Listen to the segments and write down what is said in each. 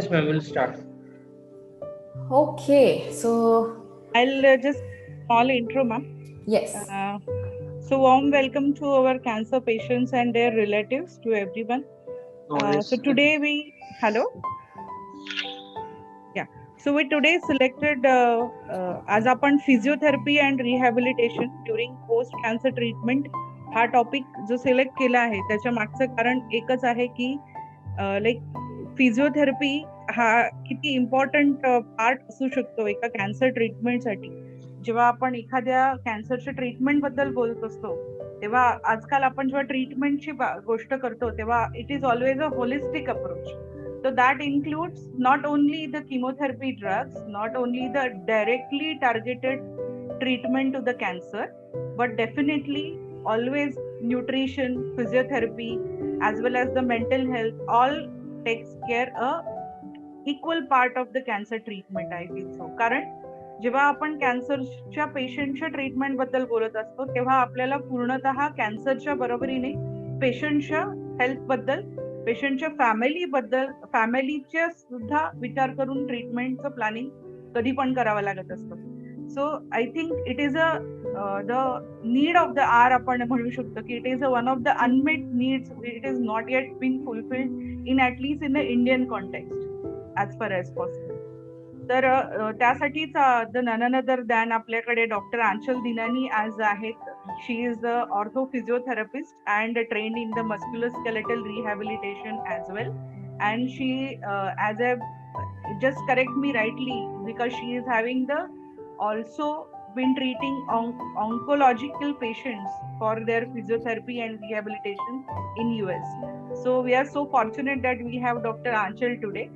Yes, ma'am, we'll start. Okay, so I'll just small intro, ma'am. yes. So warm welcome to our cancer patients and their relatives, to everyone. No worries. So today hello. Yeah. So we today selected as आपण physiotherapy and rehabilitation during post cancer treatment हा topic जो select केला आहे त्याच्या मागचं कारण एकच आहे की लाईक फिजिओथेरपी हा किती इम्पॉर्टंट पार्ट असू शकतो एका कॅन्सर ट्रीटमेंटसाठी. जेव्हा आपण एखाद्या कॅन्सरच्या ट्रीटमेंट बद्दल बोलत असतो तेव्हा आजकाल आपण जेव्हा ट्रीटमेंटची गोष्ट करतो तेव्हा it is always a holistic approach. So that includes not only the chemotherapy drugs, not only the directly targeted treatment to the cancer, but definitely always nutrition, physiotherapy, as well as the mental health, all takes care a equal part of the cancer treatment, I feel so. कारण जेव्हा आपण कॅन्सरच्या पेशंटच्या treatment बद्दल बोलत असतो तेव्हा आपल्याला पूर्णतः कॅन्सरच्या बरोबरीने पेशंटच्या हेल्थ बद्दल, पेशंटच्या फॅमिली बद्दल, फॅमिलीच्या सुद्धा विचार करून ट्रीटमेंटचं प्लॅनिंग कधी पण करावं लागत असतं. So I think it is the need of the hour आपण म्हणू शकतो की it is one of the unmet needs. It is not yet been fulfilled in at least in the Indian context as far as possible. तर त्यासाठीच none other than आपल्याकडे doctor Anchal Dinani आज आहेत. She is the ortho physiotherapist and trained in the musculoskeletal rehabilitation as well. And she as a just correct me rightly because she is having the also been treating oncological patients for their physiotherapy and rehabilitation in US. So we are so fortunate that we have Dr. Anchal today.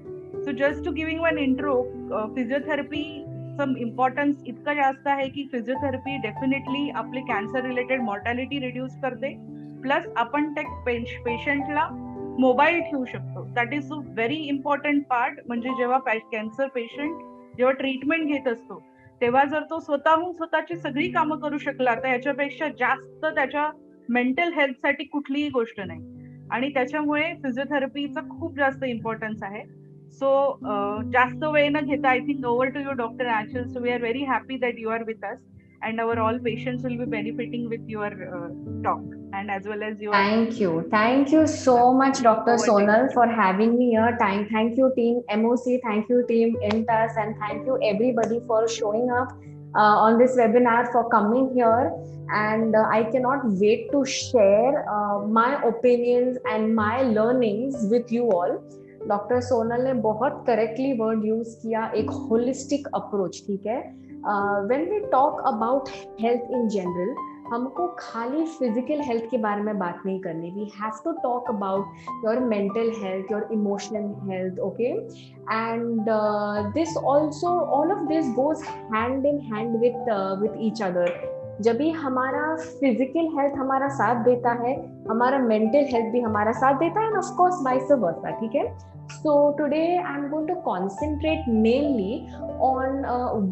So just to giving one intro, physiotherapy some importance इतका जास्त आहे की physiotherapy definitely आपले cancer related mortality reduce करते, plus आपण त्या पेशंटला mobile ठेवू शकतो. That is a very important part. म्हणजे जेव्हा कॅन्सर पेशंट जेव्हा ट्रीटमेंट घेत असतो तेव्हा जर तो स्वतःहून स्वतःची सगळी कामं करू शकला तर याच्यापेक्षा जास्त त्याच्या मेंटल हेल्थसाठी कुठलीही गोष्ट नाही. आणि त्याच्यामुळे फिजिओथेरपीचं खूप जास्त इम्पॉर्टन्स आहे. सो जास्त वेळ न घेता I think over to you doctor Anchal. So we are very happy that you are with us and our all patients will be benefiting with your talk and as well as your Thank you so much, Dr. Sonal, for having me here. Thank you, team MOC, thank you, team INTAS, and thank you everybody for showing up on this webinar, for coming here. And I cannot wait to share my opinions and my learnings with you all. Doctor Sonal ने बहुत correctly word use किया, एक holistic approach. ठीक है, when we talk about health in general, हमको खाली physical health के बारे में बात नहीं करनी. We have to talk about your mental health, your emotional health. Okay, and this also, all of this goes hand in hand with each other. जब भी हमारा फिजिकल हेल्थ हमारा साथ देता है, हमारा मेंटल हेल्थ भी हमारा साथ देता है, end of course vice versa. ठीक है, so today I'm going to concentrate mainly on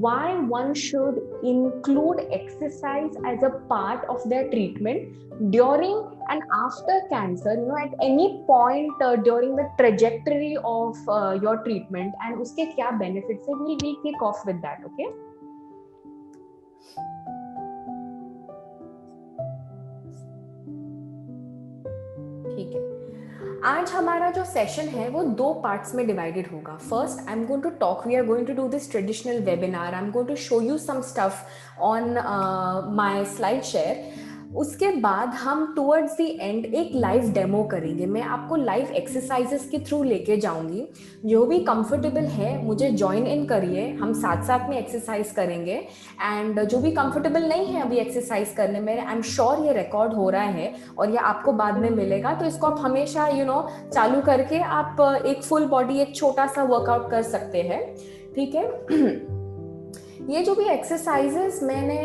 why one should include exercise as a part of their treatment during and after cancer, you know, at any point during the trajectory of your treatment, and uske kya benefits hai. We'll kick off with that. Okay, ठीक है. आज हमारा जो session है वो 2 parts में divided होगा. First, I am going to talk, we are going to do this traditional webinar. I am going to show you some stuff on my slide share. उसके बाद हम टुवर्ड्स द एंड एक live demo करेंगे. मैं आपको live exercises के through लेके जाऊंगी. जो भी कंफर्टेबल है मुझे ज्वाइन इन करिए, हम साथ साथ में एक्सरसाइज करेंगे. एंड जो भी कंफर्टेबल नहीं है अभी एक्सरसाइज करने में, आई एम श्योर ये रिकॉर्ड हो रहा है और ये आपको बाद में मिलेगा, तो इसको आप हमेशा चालू करके आप एक फुल बॉडी, एक छोटा सा वर्कआउट कर सकते हैं. ठीक है, ये जो भी एक्सरसाइजेस मैंने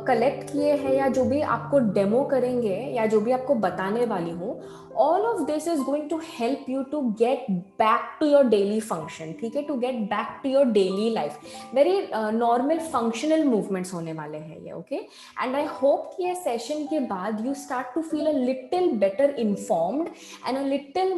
कलेक्ट किए हैं या जो भी आपको डेमो करेंगे या जो भी आपको बताने वाली हूँ, all of this is going to help you to get back to your daily function, ठीक है, to get back to your daily life. very normal functional movements होने वाले हैं ये, okay? And I hope कि ये session के बाद you start to feel a little better informed and a little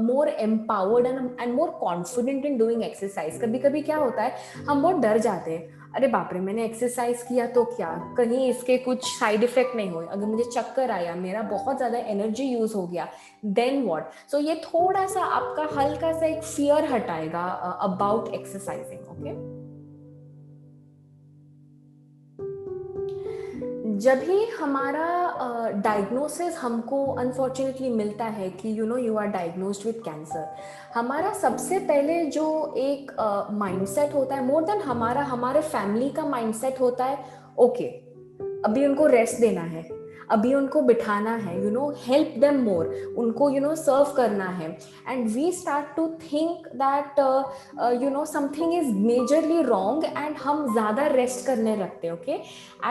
more empowered and more confident in doing exercise. कभी कभी क्या होता है, हम बहुत डर जाते हैं, अरे बाप रे मैंने एक्सरसाइज किया तो क्या, कहीं इसके कुछ साइड इफेक्ट नहीं हुए, अगर मुझे चक्कर आया, मेरा बहुत ज्यादा एनर्जी यूज हो गया, देन व्हाट? सो ये थोड़ा सा आपका हल्का सा एक फियर हटाएगा अबाउट एक्सरसाइजिंग, ओके? जब ही हमारा डायग्नोसिस हमको अनफॉर्चुनेटली मिलता है कि you know you are diagnosed with cancer, हमारा सबसे पहले जो एक माइंडसेट होता है, मोर देन हमारे फैमिली का माइंडसेट होता है, ओके अभी उनको रेस्ट देना है, अभी उनको बिठाना है, you know help them more, उनको यू नो सर्व करना है, and we start to think that you know something is majorly wrong and हम ज़्यादा रेस्ट करने लगते हैं, ओके?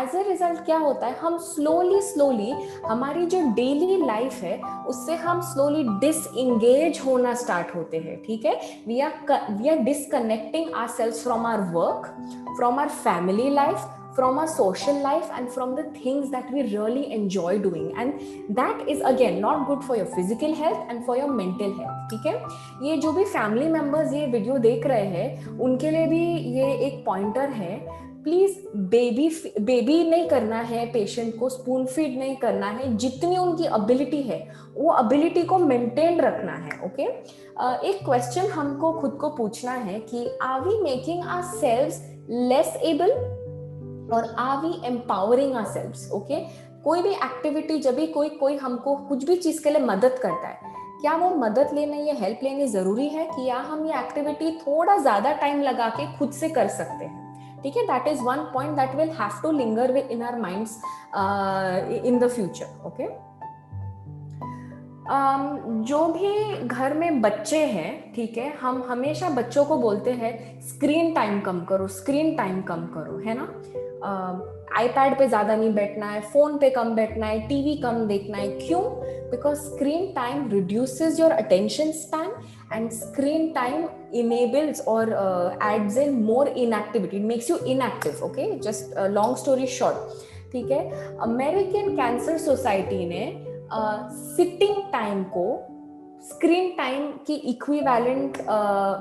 एज अ रिजल्ट क्या होता है, हम स्लोली हमारी जो डेली लाइफ है उससे हम स्लोली डिसएंगेज होना स्टार्ट होते हैं, ठीक है? We are disconnecting ourselves from our work, from our family life, from our social life, and from the things that we really enjoy doing, and that is again not good for your physical health and for your mental health, ठीक है? ये जो भी family members ये video देख रहे हैं उनके लिए भी ये एक पॉइंटर है, प्लीज बेबी नहीं करना है, पेशेंट को स्पून फीड नहीं करना है, जितनी उनकी एबिलिटी है वो एबिलिटी को मेंटेन रखना है, ओके? एक क्वेश्चन हमको खुद को पूछना है कि are we making ourselves less able और are we empowering ourselves, okay? कोई भी एक्टिविटी जब भी कोई हमको कुछ भी चीज के लिए मदद करता है, क्या वो मदद लेने या हेल्प लेनी जरूरी है कि या हम ये एक्टिविटी थोड़ा ज्यादा टाइम लगा के खुद से कर सकते हैं, ठीक है? That is one point that will have to linger within our minds in the future, okay? जो भी घर में बच्चे हैं, ठीक है, हम हमेशा बच्चों को बोलते हैं स्क्रीन टाइम कम करो, स्क्रीन टाइम कम करो, है ना? आईपैड पे ज्यादा नहीं बैठना है, फोन पे कम बैठना है, टीवी कम देखना है, क्यों? Because screen time reduces your attention span and screen time enables or adds in more inactivity, it makes you inactive, okay? just long story short, ठीक है? अमेरिकन कैंसर सोसाइटी ने सिटिंग टाइम को screen time की equivalent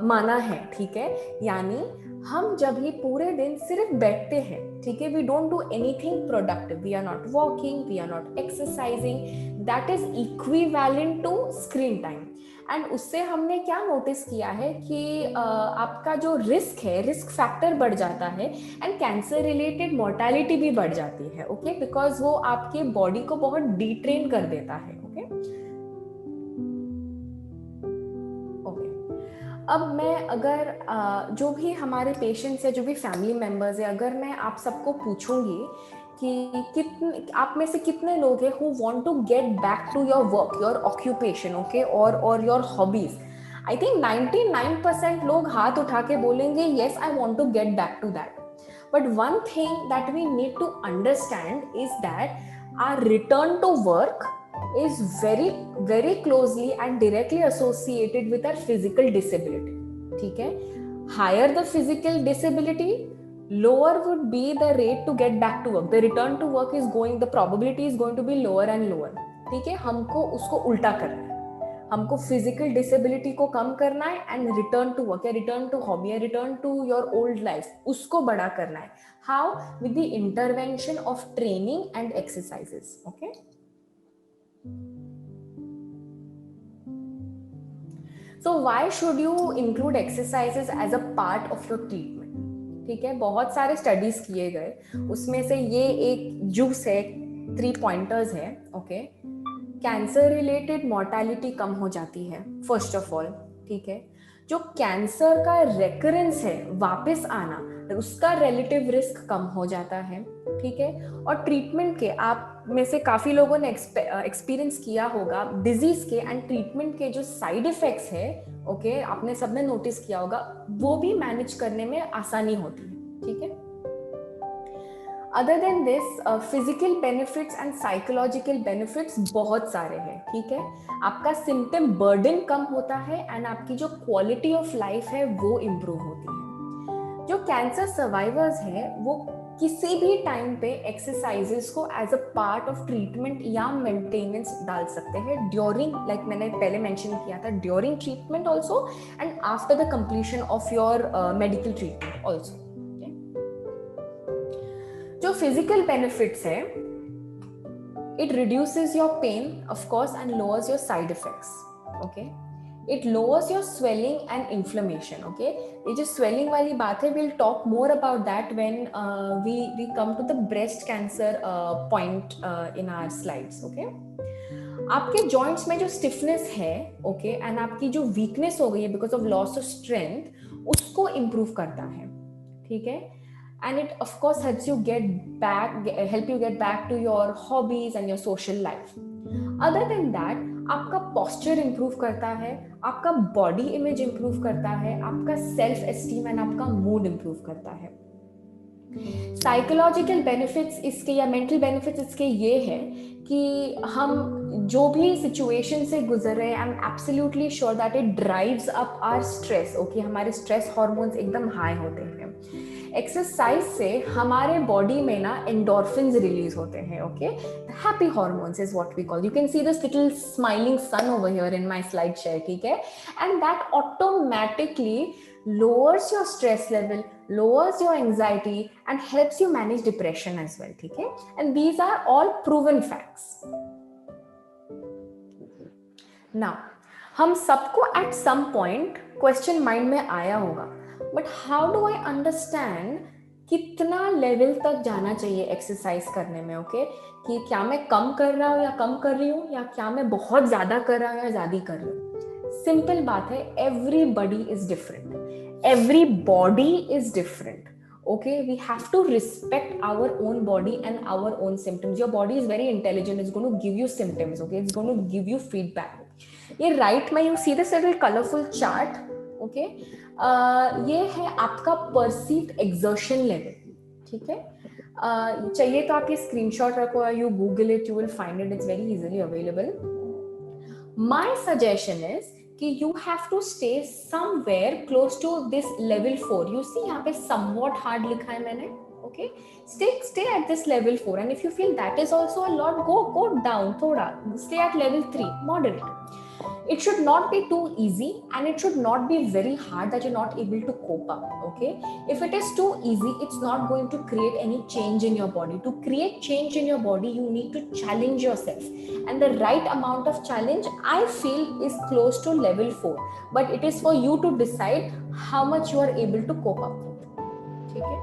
माना है, ठीक है? यानी हम जब ही पूरे दिन सिर्फ बैठते हैं, ठीक है, we don't do anything productive, we are not walking, we are not exercising, that is equivalent to screen time. And उससे हमने क्या नोटिस किया है कि आपका जो रिस्क है, रिस्क फैक्टर बढ़ जाता है एंड कैंसर रिलेटेड मोर्टेलिटी भी बढ़ जाती है, ओके? बिकॉज वो आपके बॉडी को बहुत डिट्रेन कर देता है, ओके? अब मैं अगर जो भी हमारे पेशेंट्स है, जो भी फैमिली मेंबर्स है, अगर मैं आप सबको पूछूंगी कि कितने आप में से कितने लोग हैं who want to get back to your work, your occupation, okay, और योर हॉबीज, आई थिंक 99% लोग हाथ उठा के बोलेंगे yes I want to get back to that. But one thing that we need to understand is that our return to work is very closely and directly associated with our physical disability, ठीक है? Higher the physical disability, lower would be the rate to get back to work. The return to work is going, the probability is going to be lower and lower, ठीक है? हमको उसको उल्टा करना है, हमको फिजिकल डिसेबिलिटी को कम करना है एंड रिटर्न टू वर्क या रिटर्न टू हॉबी या return to your old life उसको बड़ा करना है। How? With the intervention of training and exercises, okay? So why should you include exercises as a part of your treatment? ठीक है, बहुत सारे स्टडीज किए गए, उसमें से ये एक जूस है, 3 पॉइंटर्स है, ओके? कैंसर रिलेटेड मोर्टेलिटी कम हो जाती है फर्स्ट ऑफ ऑल, ठीक है? जो कैंसर का रेकरेंस है, वापस आना, उसका रिलेटिव रिस्क कम हो जाता है, ठीक है? और ट्रीटमेंट के, आप में से काफी लोगों ने एक्सपीरियंस किया होगा डिजीज के एंड ट्रीटमेंट के जो साइड इफेक्ट्स है, ओके, आपने सबने नोटिस किया होगा, वो भी मैनेज करने में आसानी होती है, ठीक है? Other than this physical benefits and psychological benefits बहुत सारे हैं, ठीक है. आपका सिम्टम बर्डन कम होता है एंड आपकी जो क्वालिटी ऑफ लाइफ है वो इम्प्रूव होती है. जो कैंसर सर्वाइवर्स हैं वो किसी भी टाइम पे एक्सरसाइजेस को as a part of treatment या मेंटेनेंस डाल सकते हैं ड्यूरिंग, लाइक मैंने पहले मेंशन किया था, during treatment also and after the completion of your medical treatment also. जो फिजिकल बेनिफिट्स है, it reduces your pain of course and lowers your side effects. Okay, it lowers your swelling and inflammation. Okay, ये जो swelling वाली बात है, we'll talk more about that when we come to the breast cancer point in our slides. Okay, आपके joints में जो stiffness है, okay, and आपकी जो weakness हो गई है because of loss of strength, उसको improve करता है, ठीक है. And it of course help you get back to your hobbies and your social life. Other than that, आपका posture improve करता है, आपका body image improve करता है, आपका self esteem and आपका mood improve करता है. साइकोलॉजिकल बेनिफिट्स इसके या मेंटल बेनिफिट्स इसके ये है कि हम जो भी सिचुएशन से गुजर रहे हैं, I am absolutely sure that it drives up our stress. Okay, हमारे स्ट्रेस हार्मोन्स एकदम हाई होते हैं. एक्सरसाइज से हमारे बॉडी में ना एंडोर्फिन्स रिलीज होते हैं. Okay, happy hormones is what we call. You can see this little smiling sun over here in my slide share, ठीक है. And that automatically lowers your stress level, lowers your anxiety and helps you manage depression as well, ठीक है. And these are all proven facts. Now, हम सबको at some point question mind में आया होगा, but how do I understand कितना level तक जाना चाहिए एक्सरसाइज करने में. ओके, कि क्या मैं कम कर रहा हूँ या कम कर रही हूँ, या क्या मैं बहुत ज्यादा कर रहा हूँ या ज्यादा कर रही हूँ. सिंपल बात है, everybody is different, every body is different. Okay, we have to respect our own body and our own symptoms. Your body is very intelligent, it's going to give you symptoms. Okay, it's going to give you feedback. ये right में you see this little colorful chart. Okay, ये है आपका perceived exertion level, ठीक है. चाहिए तो आप ये screenshot रखो, you Google it, you will find it, it's very easily available. My suggestion is कि you have to stay somewhere close to this level 4. You see यहाँ पे somewhat hard लिखा है मैंने. Okay, stay at this level 4, and if you feel that is also a lot, go down थोड़ा, stay at level 3, moderate. It should not be too easy and it should not be very hard that you're not able to cope up. Okay, if it is too easy, it's not going to create any change in your body. To create change in your body, you need to challenge yourself, and the right amount of challenge I feel is close to level 4, but it is for you to decide how much you are able to cope up with. ठीक है,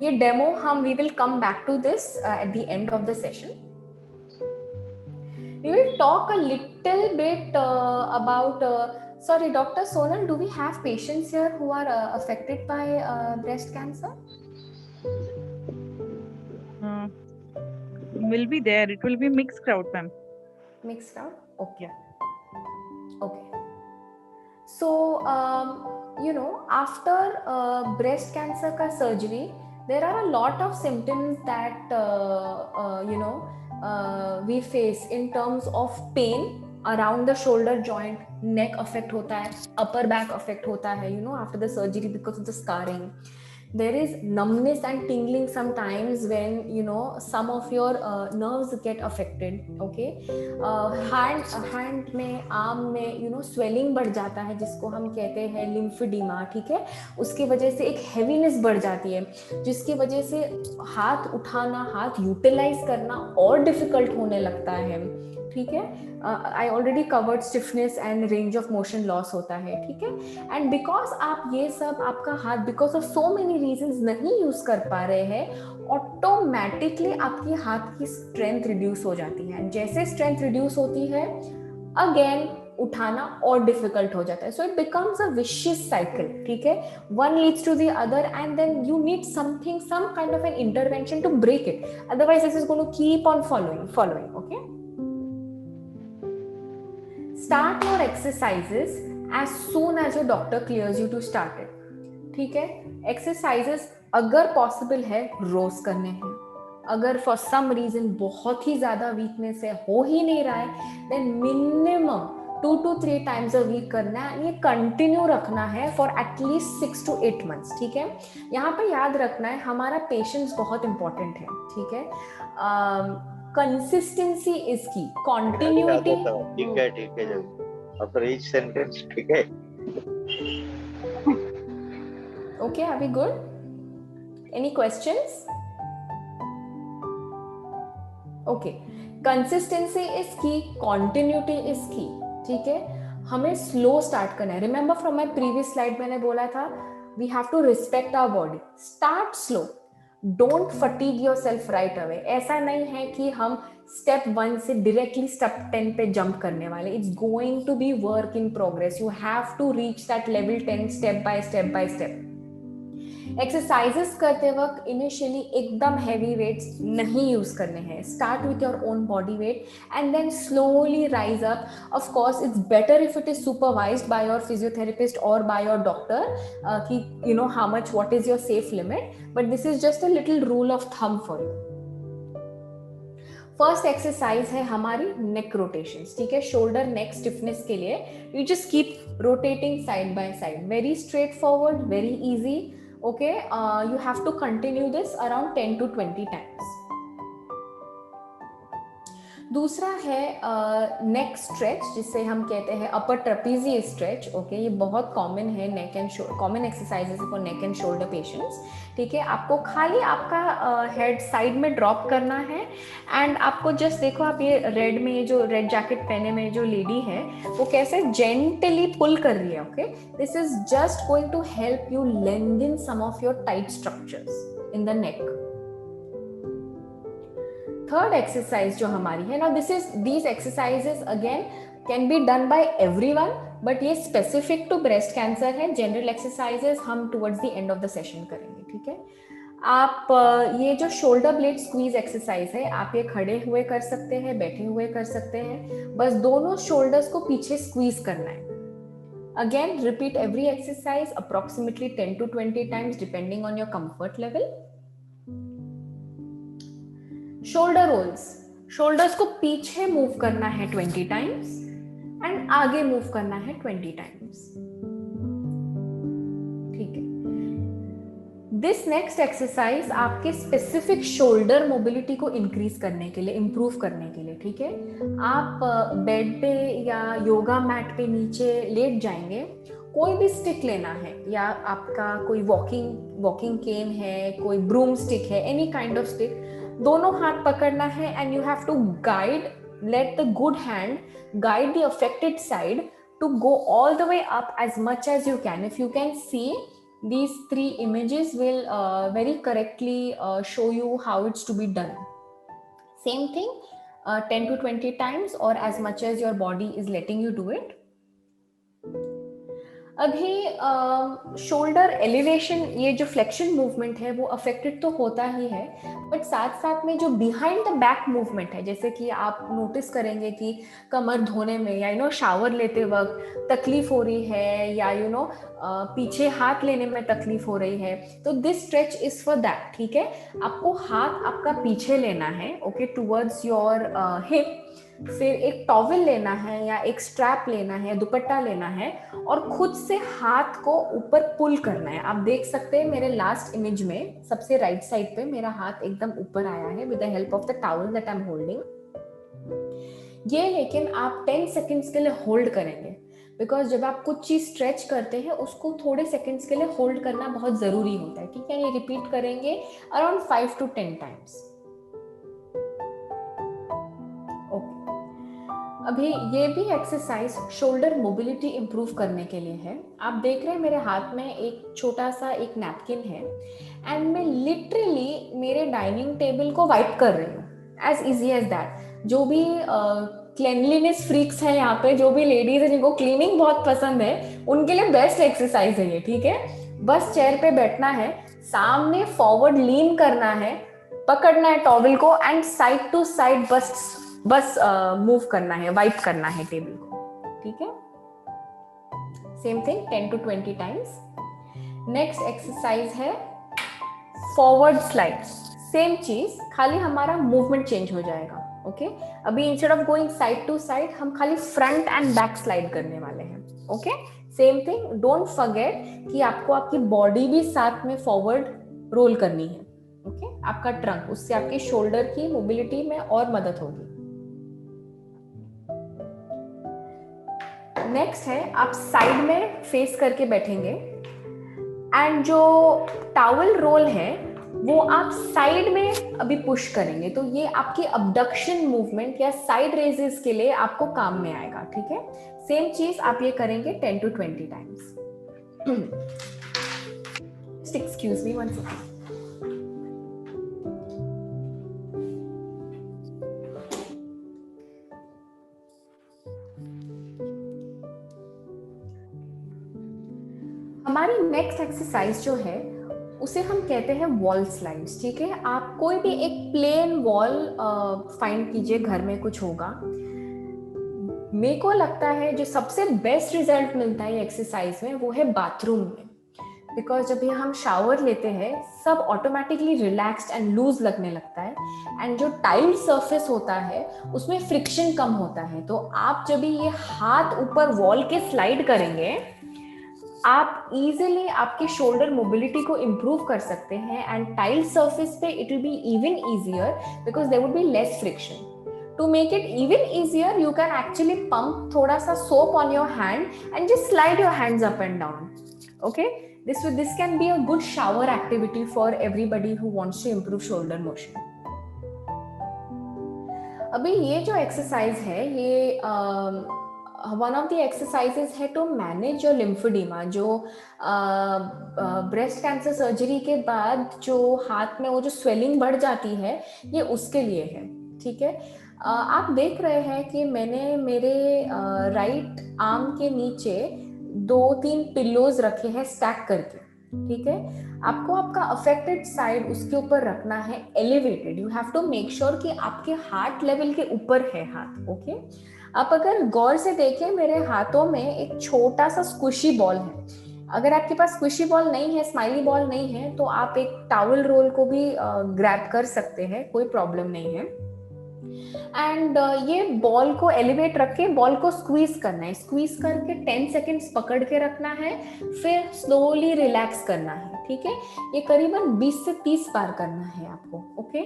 ये demo we will come back to this at the end of the session. We will talk a little bit about sorry, Dr. Sonal, do we have patients here who are affected by breast cancer? Will be there. It will be mixed crowd, ma'am. Mixed crowd? Okay. Yeah. Okay. So, you know, after breast cancer ka surgery, there are a lot of symptoms that, you know, we face in terms of pain around the shoulder joint. Neck affect hota hai, upper back affect hota hai, you know, after the surgery because of the scarring. There is numbness and tingling sometimes when, you know, some of your nerves get affected. Okay, hand में, arm में, you know, swelling बढ़ जाता है जिसको हम कहते हैं lymphedema, ठीक है. उसकी वजह से एक heaviness बढ़ जाती है जिसकी वजह से हाथ उठाना, हाथ यूटिलाइज करना और डिफिकल्ट होने लगता है, ठीक है. I already covered stiffness and range of motion loss होता है, ठीक है. एंड बिकॉज आप ये सब आपका हाथ because of so many reasons नहीं यूज कर पा रहे हैं, ऑटोमेटिकली आपकी हाथ की स्ट्रेंथ रिड्यूस हो जाती है. जैसे स्ट्रेंथ रिड्यूस होती है, अगेन उठाना और डिफिकल्ट हो जाता है. So it becomes a vicious cycle, ठीक है. One leads to the other and then you need something, some kind of an intervention to break it, otherwise this is going to keep on following. Okay, start your exercises as soon as your doctor clears you to start it, ठीक है. exercises अगर possible है रोज करने हैं. अगर for some reason बहुत ही ज्यादा weakness है, हो ही नहीं रहा है, then minimum 2 to 3 times a week करना है. ये कंटिन्यू रखना है फॉर एटलीस्ट 6 to 8 months. ठीक है. यहाँ पे याद रखना है हमारा पेशेंस बहुत इंपॉर्टेंट है. ठीक है. Consistency is key, continuity. ठीक है ठीक है, आफ्टर ईच सेंटेंस. ठीक है. Okay, are we good? Any questions? Okay. Consistency is key, continuity is key. ठीक है. हमें स्लो स्टार्ट करना है. Remember from my previous slide मैंने बोला था we have to respect our body. Start slow, don't fatigue yourself right away. ऐसा नहीं है कि हम स्टेप 1 से डायरेक्टली स्टेप 10 पे जंप करने वाले. It's going to be work in progress. You have to reach that level 10 step by step by step. Exercises करते वक्त इनिशियली एकदम हैवी वेट्स नहीं यूज करने हैं. Start with your own body weight and then slowly rise up. Of course it's better if it is supervised by your physiotherapist और by your doctor कि you know how much, what is your safe limit. But this is just a little rule of thumb for you. First exercise है हमारी नेक rotations. ठीक है. Shoulder neck stiffness के लिए you just keep rotating side by side. Very straight forward, very easy. Okay, you have to continue this around 10 to 20 times. दूसरा है neck stretch, जिसे हम कहते हैं अपर ट्रेपेजियस स्ट्रेच. ओके, ये बहुत कॉमन है. Neck and common exercises for neck and shoulder patients. ठीक है. आपको खाली आपका हेड साइड में ड्रॉप करना है एंड आपको जस्ट देखो, आप ये रेड में, ये जो रेड जैकेट पहने में जो लेडी है वो कैसे जेंटली पुल कर रही है. Okay, this is just going to help you lengthen some of your tight structures in the neck. Third exercise जो हमारी है ना, these exercises again can be done by everyone, but ये स्पेसिफिक टू ब्रेस्ट कैंसर है. General exercises हम towards the end of the session करेंगे. ठीक है. आप ये जो शोल्डर ब्लेड स्क्वीज एक्सरसाइज है, आप ये खड़े हुए कर सकते हैं, बैठे हुए कर सकते हैं. बस दोनों शोल्डर्स को पीछे स्क्वीज करना है. Again repeat every exercise approximately 10 to 20 times depending on your comfort level. Shoulder rolls, shoulders को पीछे मूव करना है 20 टाइम्स एंड आगे मूव करना है 20 टाइम्स. ठीक है. दिस नेक्स्ट एक्सरसाइज आपके स्पेसिफिक शोल्डर मोबिलिटी को इंक्रीज करने के लिए, इंप्रूव करने के लिए. ठीक है. आप बेड पे या योगा मैट पे नीचे लेट जाएंगे. कोई भी स्टिक लेना है, या आपका कोई वॉकिंग केन है, कोई ब्रूम स्टिक है, एनी काइंड ऑफ स्टिक. दोनों हाथ पकड़ना है and you have to guide, let the good hand guide the affected side to go all the way up as much as you can. If you can see, these 3 images will very correctly show you how it's to be done. Same thing, 10 to 20 times or as much as your body is letting you do it. अभी shoulder elevation, ये जो flexion movement है वो affected तो होता ही है, but साथ साथ में जो बिहाइंड द बैक मूवमेंट है, जैसे कि आप नोटिस करेंगे कि कमर धोने में या शावर लेते वक्त तकलीफ हो रही है, या पीछे हाथ लेने में तकलीफ हो रही है, तो this stretch is for that. ठीक है. आपको हाथ आपका पीछे लेना है, ओके, टुवर्ड्स योर हिप. फिर एक टॉवल लेना है या एक स्ट्रैप लेना है, दुपट्टा लेना है, और खुद से हाथ को ऊपर पुल करना है. आप देख सकते हैं मेरे लास्ट इमेज में सबसे राइट साइड पे मेरा हाथ एकदम ऊपर आया है with the help of the towel that I am holding. ये लेकिन आप 10 सेकेंड्स के लिए होल्ड करेंगे, बिकॉज जब आप कुछ चीज स्ट्रेच करते हैं उसको थोड़े सेकेंड्स के लिए होल्ड करना बहुत जरूरी होता है. ठीक है. ये रिपीट करेंगे अराउंड 5 to 10 टाइम्स. अभी ये भी एक्सरसाइज शोल्डर मोबिलिटी इंप्रूव करने के लिए है. आप देख रहे हैं मेरे हाथ में एक छोटा सा एक नैपकिन है एंड मैं लिटरली मेरे डाइनिंग टेबल को वाइप कर रही हूँ. As easy as that. जो भी क्लेनलीनेस फ्रीक्स है यहाँ पे, जो भी लेडीज है जिनको क्लीनिंग बहुत पसंद है, उनके लिए बेस्ट एक्सरसाइज है ये. ठीक है. बस चेयर पे बैठना है, सामने फॉरवर्ड लीन करना है, पकड़ना है टॉवल को एंड साइड टू साइड बस मूव करना है, वाइप करना है टेबल को. ठीक है. Same thing 10 to 20 times. Next exercise है फॉरवर्ड स्लाइड, सेम चीज, खाली हमारा मूवमेंट चेंज हो जाएगा. ओके अभी instead of going side to side हम खाली फ्रंट एंड बैक स्लाइड करने वाले हैं. Okay same thing, don't forget कि आपको आपकी बॉडी भी साथ में फॉरवर्ड रोल करनी है. ओके आपका ट्रंक, उससे आपके शोल्डर की मोबिलिटी में और मदद होगी. नेक्स्ट है आप साइड में फेस करके बैठेंगे एंड जो टावल रोल है वो आप साइड में अभी पुश करेंगे, तो ये आपकी अबडक्शन मूवमेंट या साइड रेजेस के लिए आपको काम में आएगा. ठीक है सेम चीज आप ये करेंगे 10 to 20 times. Excuse me one second. हमारी नेक्स्ट एक्सरसाइज जो है उसे हम कहते हैं वॉल स्लाइड्स. ठीक है आप कोई भी एक प्लेन वॉल फाइंड कीजिए, घर में कुछ होगा. मेरे को लगता है जो सबसे बेस्ट रिजल्ट मिलता है एक्सरसाइज में वो है बाथरूम में, बिकॉज जब भी हम शावर लेते हैं सब ऑटोमेटिकली रिलैक्स्ड एंड लूज लगने लगता है एंड जो टाइल्ड सरफेस होता है उसमें फ्रिक्शन कम होता है. तो आप जब भी ये हाथ ऊपर वॉल के स्लाइड करेंगे आप इजीली आपके शोल्डर मोबिलिटी को इम्प्रूव कर सकते हैं एंड टाइल्ड सरफेस पे it will be even easier because there would be less friction. To make it even easier you can actually pump थोड़ा सा soap on your hand and just slide your hands up and down. Okay this can be a good shower activity for everybody who wants to improve shoulder motion. अभी ये जो exercise है ये one of the exercises है to manage your lymphedema. जो breast cancer surgery के बाद जो हाथ में वो जो स्वेलिंग बढ़ जाती है ये उसके लिए है. ठीक है आप देख रहे हैं कि मैंने मेरे राइट आर्म के नीचे 2-3 पिलोज रखे हैं स्टैक करके. ठीक है आपको आपका अफेक्टेड साइड उसके ऊपर रखना है elevated. You have to make sure कि आपके हार्ट लेवल के ऊपर है हाथ. ओके आप अगर गौर से देखें मेरे हाथों में एक छोटा सा स्क्विशी बॉल है. अगर आपके पास स्क्विशी बॉल नहीं है, स्माइली बॉल नहीं है, तो आप एक टॉवल रोल को भी ग्रैब कर सकते हैं, कोई प्रॉब्लम नहीं है. एंड ये बॉल को एलिवेट रख के बॉल को स्क्वीज करना है. स्क्वीज करके 10 सेकेंड्स पकड़ के रखना है, फिर स्लोली रिलैक्स करना है. ठीक है ये करीबन 20 से 30 बार करना है आपको. ओके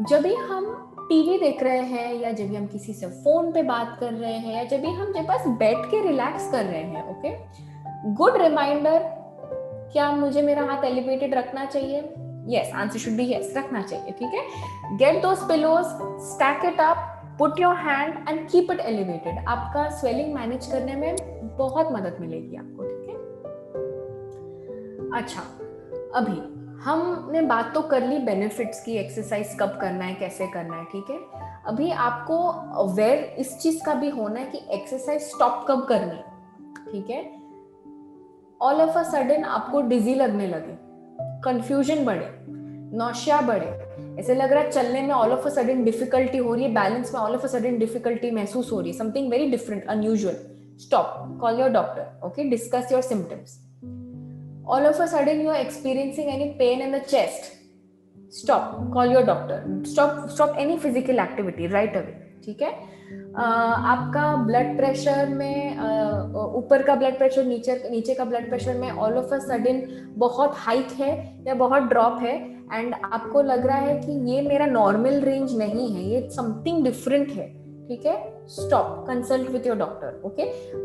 जब भी हम टीवी देख रहे हैं या जब भी हम किसी से फोन पे बात कर रहे हैं या जब भी हम जब बस बैठ के रिलैक्स कर रहे हैं, ओके गुड रिमाइंडर, क्या मुझे मेरा हाथ एलिवेटेड रखना चाहिए? Yes, answer should be yes, रखना चाहिए. ठीक है get those pillows, stack it up, put your hand and keep it elevated. आपका स्वेलिंग मैनेज करने में बहुत मदद मिलेगी आपको. ठीक है अच्छा अभी हमने बात तो कर ली बेनिफिट्स की, एक्सरसाइज कब करना है कैसे करना है. ठीक है अभी आपको अवेयर इस चीज का भी होना है कि एक्सरसाइज स्टॉप कब करनी है. ठीक है ऑल ऑफ अ सडन आपको डिजी लगने लगे, कंफ्यूजन बढ़े, नौशिया बढ़े, ऐसे लग रहा है चलने में all of a sudden difficulty हो रही है, बैलेंस में all of a sudden difficulty महसूस हो रही है, something very different unusual, stop, call your doctor. Okay discuss your symptoms. All of a sudden you are experiencing any pain in the chest, stop, call your doctor. Stop any physical activity right away. ठीक है आपका blood pressure में ऊपर का blood pressure नीचे का blood pressure में all of a sudden बहुत हाइक है या बहुत ड्रॉप है एंड आपको लग रहा है कि ये मेरा नॉर्मल रेंज नहीं है, ये समथिंग डिफरेंट है. ठीक है stop, consult with your doctor. Okay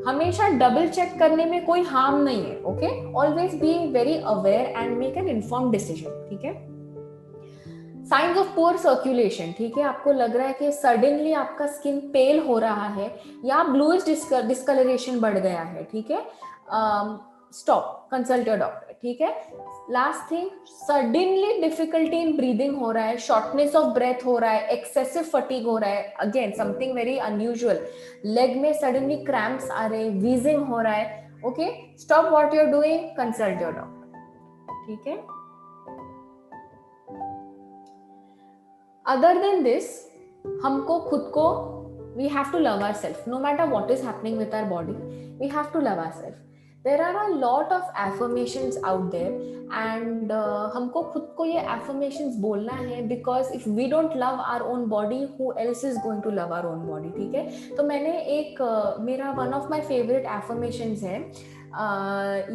हमेशा डबल चेक करने में कोई हार्म नहीं है. Okay always be very aware and make an informed decision. ठीक है साइंस ऑफ पुअर सर्कुलेशन. ठीक है आपको लग रहा है कि सडनली आपका स्किन पेल हो रहा है या ब्लूइश डिस्कलरेशन बढ़ गया है. ठीक है स्टॉप, कंसल्ट योर डॉक्टर. ठीक है last thing, suddenly difficulty in breathing हो रहा है, शॉर्टनेस ऑफ ब्रेथ हो रहा है, एक्सेसिव फटीग हो रहा है, again something very unusual, leg में सडनली क्रैम्प्स आ रहे, वीजिंग हो रहा है. Okay stop what you are doing, consult your doctor. ठीक है अदर देन दिस हमको खुद को we have to love ourself. No matter what is happening with our body, we have to love ourself. There are a lot of affirmations out there and हमको खुद को ये affirmations बोलना है because if we don't love our own body, who else is going to love our own body? ठीक है, तो मैंने एक मेरा one of my favorite affirmations है,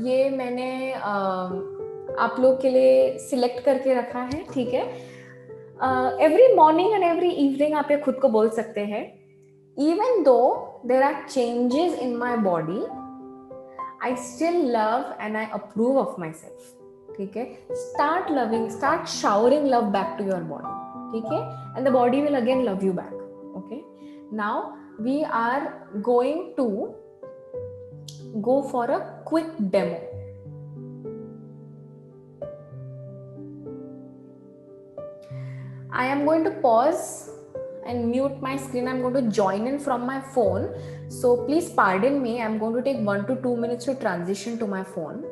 ये मैंने आप लोग के लिए सिलेक्ट करके रखा है, ठीक है. Every morning and every evening आप ये खुद को बोल सकते हैं, even though there are changes in my body, I still love and I approve of myself. ठीक है, start loving, start showering love back to your body. ठीक है, and the body will again love you back. Okay, now we are going to go for a quick demo. I am going to pause and mute my screen. I'm going to join in from my phone. So please pardon me. I'm going to take 1 to 2 minutes to transition to my phone.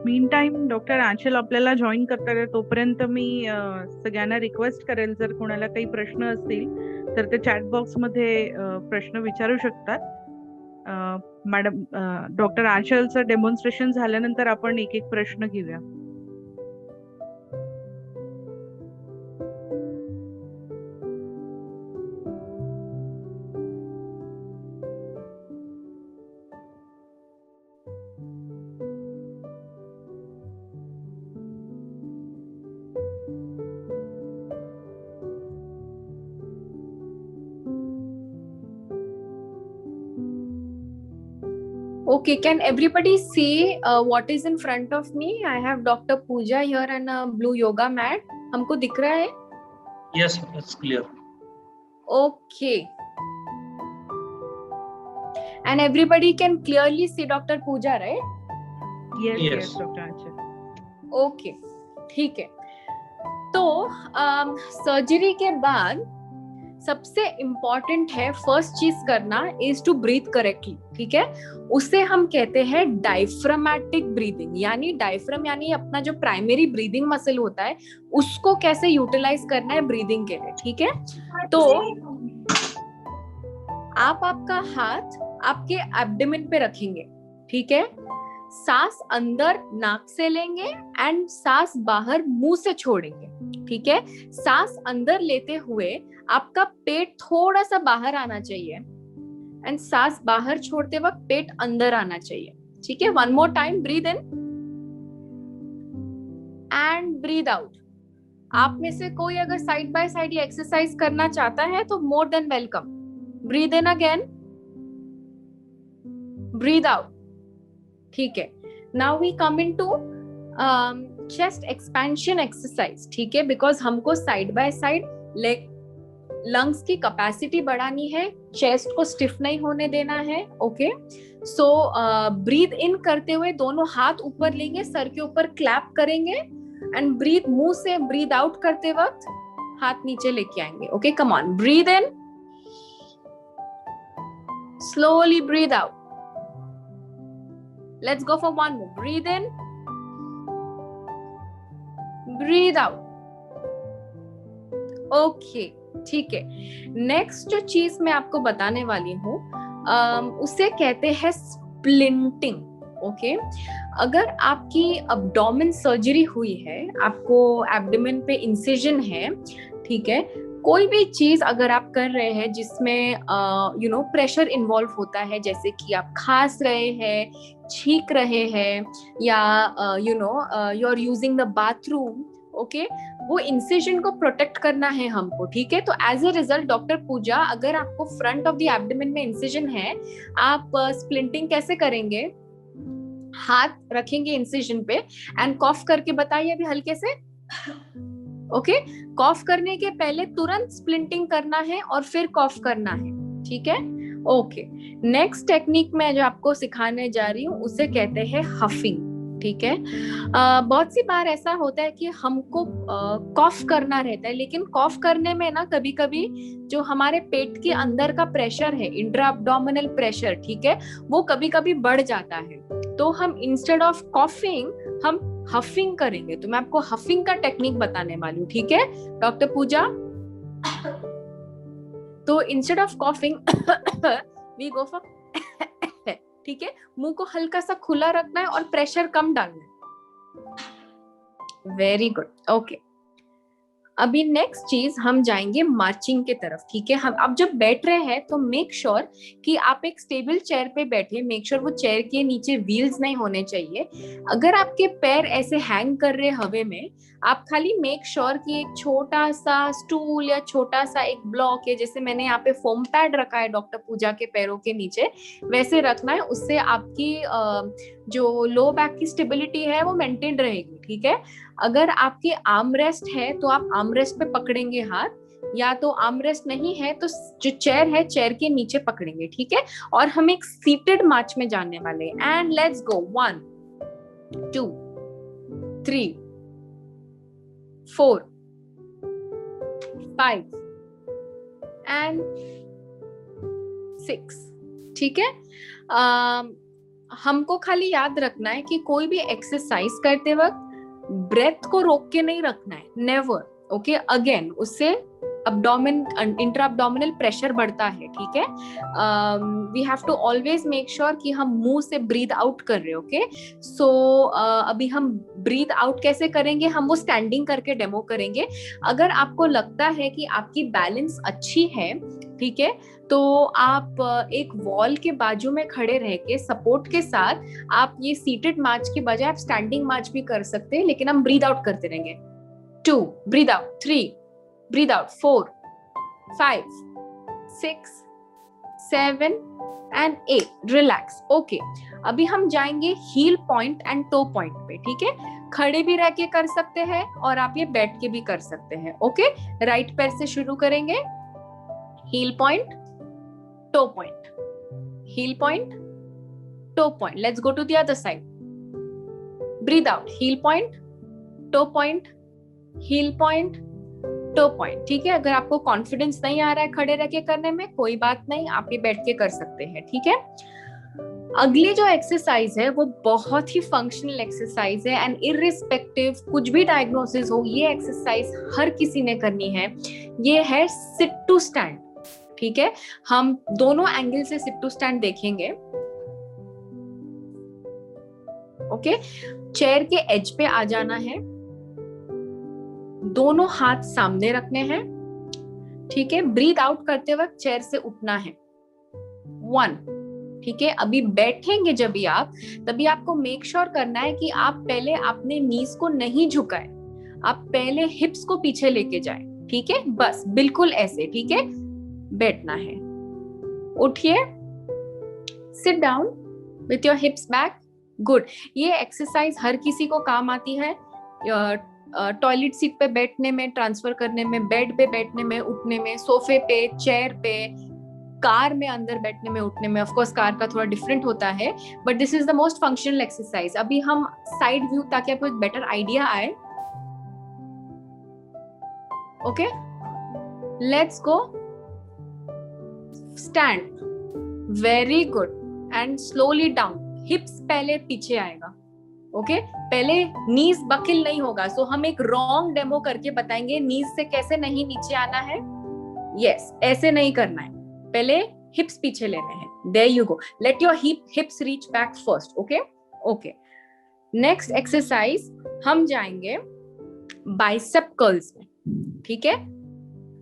Meantime doctor Anchal आपल्याला join करतात आहे, तोपर्यंत मी सगळ्यांना request करेल, जर कोणाला काही प्रश्न असतील तर ते चॅट बॉक्स मध्ये प्रश्न विचारू शकतात. मॅडम, डॉक्टर आंचलचं डेमॉन्स्ट्रेशन झाल्यानंतर आपण एक एक प्रश्न घेऊया. Okay, can everybody see what is in front of me? I have Dr. Pooja here and a blue yoga mat. हमको दिख रहा है? Yes, it's clear. Okay. And everybody can clearly see Dr. Pooja, right? Yes, doctor Anchal. Okay, ठीक है. तो surgery के बाद सबसे इम्पॉर्टेंट है फर्स्ट चीज करना इज टू ब्रीथ करेक्टली. ठीक है, उसे हम कहते हैं डायफ्रामेटिक ब्रीदिंग. यानी डायफ्राम यानी अपना जो प्राइमरी ब्रीदिंग मसल होता है उसको कैसे यूटिलाइज करना है ब्रीदिंग के लिए. ठीक है, तो आप आपका हाथ आपके एब्डोमेन पे रखेंगे. ठीक है, सांस अंदर नाक से लेंगे एंड सांस बाहर मुंह से छोड़ेंगे. ठीक है, सांस अंदर लेते हुए आपका पेट थोड़ा सा बाहर आना चाहिए एंड सांस बाहर छोड़ते वक्त पेट अंदर आना चाहिए. ठीक है, one more time, breathe in and breathe out. आप में से कोई अगर साइड बाय साइड ये एक्सरसाइज करना चाहता है तो more than welcome. Breathe in again, breathe out. ठीक है, now we come in to chest expansion exercise. ठीक है, बिकॉज हमको साइड बाय साइड लंग्स की कैपेसिटी बढ़ानी है, चेस्ट को स्टिफ नहीं होने देना है. ओके, सो ब्रीद इन करते हुए दोनों हाथ ऊपर लेंगे, सर के ऊपर क्लैप करेंगे एंड ब्रीद मुंह से ब्रीद आउट करते वक्त हाथ नीचे लेके आएंगे. Okay, come on, breathe in, slowly breathe out. Let's go for one more. Breathe in, breathe out. Okay, ठीक है. नेक्स्ट जो चीज मैं आपको बताने वाली हूँ उसे कहते हैं स्प्लिंटिंग. ओके, अगर आपकी अब्डोमेन सर्जरी हुई है, आपको एब्डोमेन पे इंसिजन है, ठीक है, कोई भी चीज अगर आप कर रहे हैं जिसमें प्रेशर इन्वॉल्व होता है, जैसे कि आप खांस रहे हैं, छींक रहे हैं, या you are using the bathroom. Okay, वो इंसिजन को प्रोटेक्ट करना है हमको. ठीक है, तो as a result doctor Pooja, अगर आपको फ्रंट ऑफ द एब्डोमेन में इंसिजन है, आप स्प्लिंटिंग कैसे करेंगे? हाथ रखेंगे इंसिजन पे एंड कॉफ करके बताइए अभी हल्के से. ओके, कॉफ करने के पहले तुरंत स्प्लिंटिंग करना है और फिर कॉफ करना है, ठीक है। ओके, नेक्स्ट टेक्निक मैं जो आपको सिखाने जा रही हूँ उसे कहते हैं हफिंग, ठीक है। बहुत सी बार ऐसा होता है कि हमको कॉफ करना रहता है, लेकिन कॉफ करने में ना कभी कभी जो हमारे पेट के अंदर का प्रेशर है, इंट्रा एब्डोमिनल प्रेशर, ठीक है, वो कभी कभी बढ़ जाता है। तो हम इंस्टेड ऑफ कॉफिंग हम हफिंग करेंगे। तो मैं आपको हफिंग का टेक्निक बताने वाली हूँ, ठीक है डॉक्टर पूजा। तो instead of coughing we go for ठीक है, मुंह को हल्का सा खुला रखना है और प्रेशर कम डालना है। Very good, okay. अभी नेक्स्ट चीज हम जाएंगे मार्चिंग के तरफ, ठीक है। हम अब जब बैठ रहे हैं तो मेक श्योर कि आप एक स्टेबल चेयर पे बैठे। मेक श्योर वो चेयर के नीचे व्हील्स नहीं होने चाहिए। अगर आपके पैर ऐसे हैंग कर रहे हवे में, आप खाली मेक श्योर कि एक छोटा सा स्टूल या छोटा सा एक ब्लॉक है, जैसे मैंने यहाँ पे फोम पैड रखा है डॉक्टर पूजा के पैरों के नीचे, वैसे रखना है। उससे आपकी जो लो बैक की स्टेबिलिटी है वो मेंटेन रहेगी, ठीक है। अगर आपकी आर्म रेस्ट है तो आप आर्म रेस्ट पे पकड़ेंगे हाथ, या तो आर्म रेस्ट नहीं है तो जो चेयर है चेयर के नीचे पकड़ेंगे, ठीक है। और हम एक सीटेड मार्च में जाने वाले हैं। एंड लेट्स गो 1 2 3 4 5 एंड 6, ठीक है। हमको खाली याद रखना है कि कोई भी एक्सरसाइज करते वक्त ब्रेथ को रोक के नहीं रखना है, नेवर, ओके। अगेन उससे इंट्रा एब्डोमिनल प्रेशर बढ़ता है, ठीक है। We have to always make sure कि हम मुंह से ब्रीथ आउट कर रहे हैं, ओके। सो अभी हम ब्रीथ आउट कैसे करेंगे, हम वो स्टैंडिंग करके डेमो करेंगे। अगर आपको लगता है कि आपकी बैलेंस अच्छी है, ठीक है, तो आप एक वॉल के बाजू में खड़े रह के सपोर्ट के साथ आप ये सीटेड मार्च की बजाय आप स्टैंडिंग मार्च भी कर सकते हैं, लेकिन हम ब्रीथ आउट करते रहेंगे। 2 breathe out, 3 breathe out, 4 5 6 7 and 8, relax, okay. अभी हम जाएंगे heel point and toe point पे, ठीक है। खड़े भी रह के कर सकते हैं और आप ये बैठ के भी कर सकते हैं, ओके। राइट पैर से शुरू करेंगे, heel point, toe point, heel point, toe point. Let's go to the other side. Breathe out, heel point, toe point, heel point, toe point. ठीक है। अगर आपको कॉन्फिडेंस नहीं आ रहा है खड़े रह के करने में, कोई बात नहीं, आप ये बैठ के कर सकते हैं, ठीक है। अगली जो एक्सरसाइज है वो बहुत ही फंक्शनल एक्सरसाइज है एंड इररिस्पेक्टिव कुछ भी डायग्नोसिस हो, ये एक्सरसाइज हर किसी ने करनी है। ये है सिट टू स्टैंड, ठीक है। हम दोनों एंगल से सिट टू स्टैंड देखेंगे, ओके। चेयर के एज पे आ जाना है, दोनों हाथ सामने रखने हैं, ठीक है। ब्रीथ आउट करते वक्त चेयर से उठना है, 1, ठीक है। अभी बैठेंगे जब भी आप, तभी आपको मेक श्योर करना है कि आप पहले अपने नीज को नहीं झुकाए, आप पहले हिप्स को पीछे लेके जाए, ठीक है। बस बिल्कुल ऐसे, ठीक है। बैठना है, उठिए, sit down with your hips back, good. ये एक्सरसाइज हर किसी को काम आती है, टॉयलेट सीट पे बैठने में, ट्रांसफर करने में, बेड पे बैठने में, उठने में, सोफे पे, चेयर पे, कार में अंदर बैठने में, उठने में। ऑफ कोर्स कार का थोड़ा डिफरेंट होता है, but this is the most functional exercise. अभी हम साइड व्यू, ताकि आपको एक बेटर आइडिया आए, okay. Let's go, stand, very good, and slowly down. हिप्स पहले पीछे आएगा, ओके। पहले नीज बकिल नहीं होगा, सो हम एक रॉन्ग डेमो करके बताएंगे नीज से कैसे नहीं नीचे आना है। यस, ऐसे नहीं करना है, पहले हिप्स पीछे लेने हैं। There you go, let your hips reach back first, okay okay. Next exercise हम जाएंगे बाइसेप कर्ल्स में, ठीक है।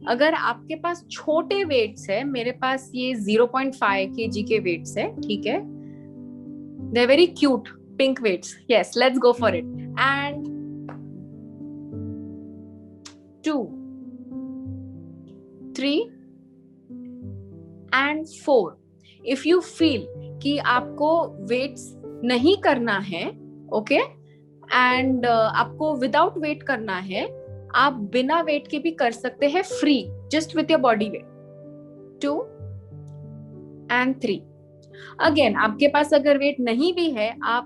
अगर आपके पास छोटे वेट्स है, मेरे पास ये 0.5 kg के वेट्स है, ठीक है। They are very cute pink weights, yes, let's go for it. And 2 3 and 4। If you feel कि आपको वेट्स नहीं करना है, ओके, एंड आपको विदाउट वेट करना है, आप बिना वेट के भी कर सकते हैं free, just with your body weight. 2 and 3. Again आपके पास अगर वेट नहीं भी है, आप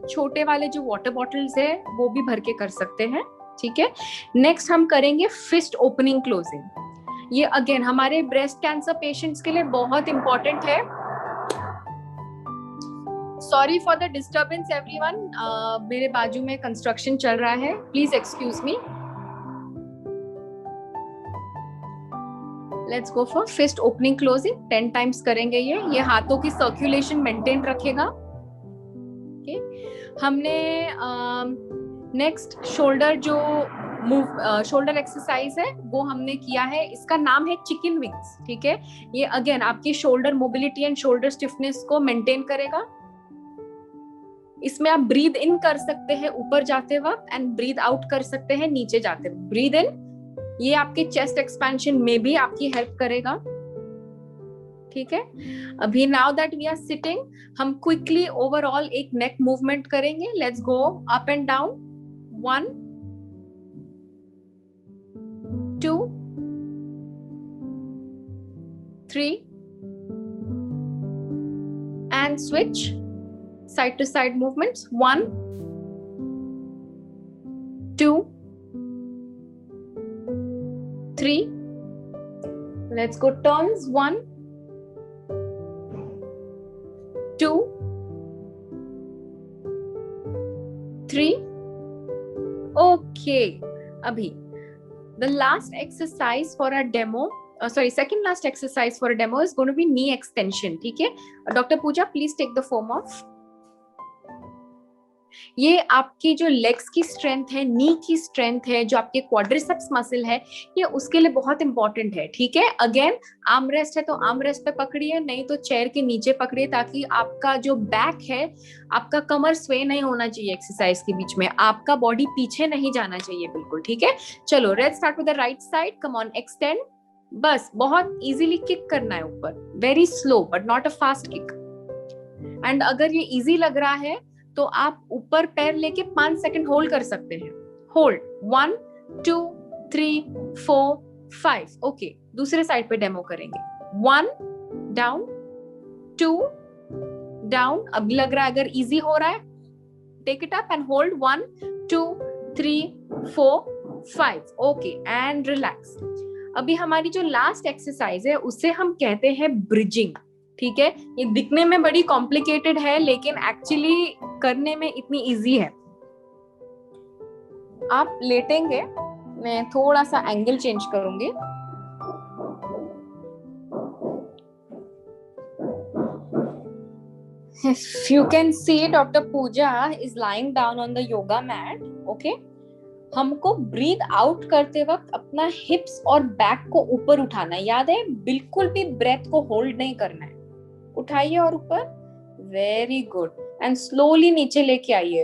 छोटे वाले जो वाटर बॉटल्स है वो भी भर के कर सकते हैं. ठीक है. नेक्स्ट हम करेंगे फिस्ट ओपनिंग क्लोजिंग. ये अगेन हमारे ब्रेस्ट कैंसर पेशेंट्स के लिए बहुत इंपॉर्टेंट है. Sorry for the disturbance everyone, मेरे बाजू में कंस्ट्रक्शन चल रहा है, please excuse me. Let's go for fist opening closing. 10 times करेंगे. ये हाथों की सर्कुलेशन मेंटेन रखेगा. okay? हमने नेक्स्ट शोल्डर जो शोल्डर एक्सरसाइज है वो हमने किया है. इसका नाम है चिकन विंग्स. ठीक है. ये अगेन आपकी shoulder mobility and shoulder stiffness को मेंटेन करेगा. इसमें आप ब्रीद इन कर सकते हैं ऊपर जाते वक्त एंड ब्रीद आउट कर सकते हैं नीचे जाते वक्त. ब्रीद इन, ये आपके चेस्ट एक्सपेंशन में भी आपकी हेल्प करेगा. ठीक है. अभी now that we are sitting, हम क्विकली ओवरऑल एक नेक मूवमेंट करेंगे. Let's go up and down. 1 2 3 and switch side to side movements. 1 2 3. Let's go turns. 1 2 3. Okay. Abhi, the last exercise for our demo, second last exercise for a demo is going to be knee extension. ठीक है. Dr. Pooja, please take the form off. ये आपकी जो legs की strength है, नी की strength है, जो आपके क्वाड्रिसेप्स मसल है, ये उसके लिए बहुत इंपॉर्टेंट है. ठीक है. अगेन आर्म रेस्ट है तो आर्म रेस्ट पे पकड़िए, नहीं तो चेयर के नीचे पकड़िए, ताकि आपका जो बैक है, आपका कमर स्वे नहीं होना चाहिए एक्सरसाइज के बीच में, आपका बॉडी पीछे नहीं जाना चाहिए बिल्कुल. ठीक है. चलो let's start with the right side. Come on, extend. बस बहुत इजीली किक करना है ऊपर, very slow but not a fast kick. And अगर ये इजी लग रहा है तो आप ऊपर पैर लेके 5 सेकंड होल्ड कर सकते हैं. होल्ड. 1 2 3 4 5. ओके. दूसरे साइड पे डेमो करेंगे. 1 डाउन, 2 डाउन. अब लग रहा है अगर इजी हो रहा है, take it up and hold. 1 2 3 4 5. Okay and relax. अभी हमारी जो लास्ट एक्सरसाइज है उसे हम कहते हैं ब्रिजिंग. ठीक है. ये दिखने में बड़ी कॉम्प्लिकेटेड है लेकिन एक्चुअली करने में इतनी इजी है. आप लेटेंगे, मैं थोड़ा सा एंगल चेंज करूंगी. If you can see, Dr. Pooja is lying down on the yoga mat. Okay. हमको ब्रीथ आउट करते वक्त अपना हिप्स और बैक को ऊपर उठाना है. याद है, बिल्कुल भी ब्रेथ को होल्ड नहीं करना है. उठाइए और ऊपर. Very good. एंड स्लोली नीचे लेके आइए.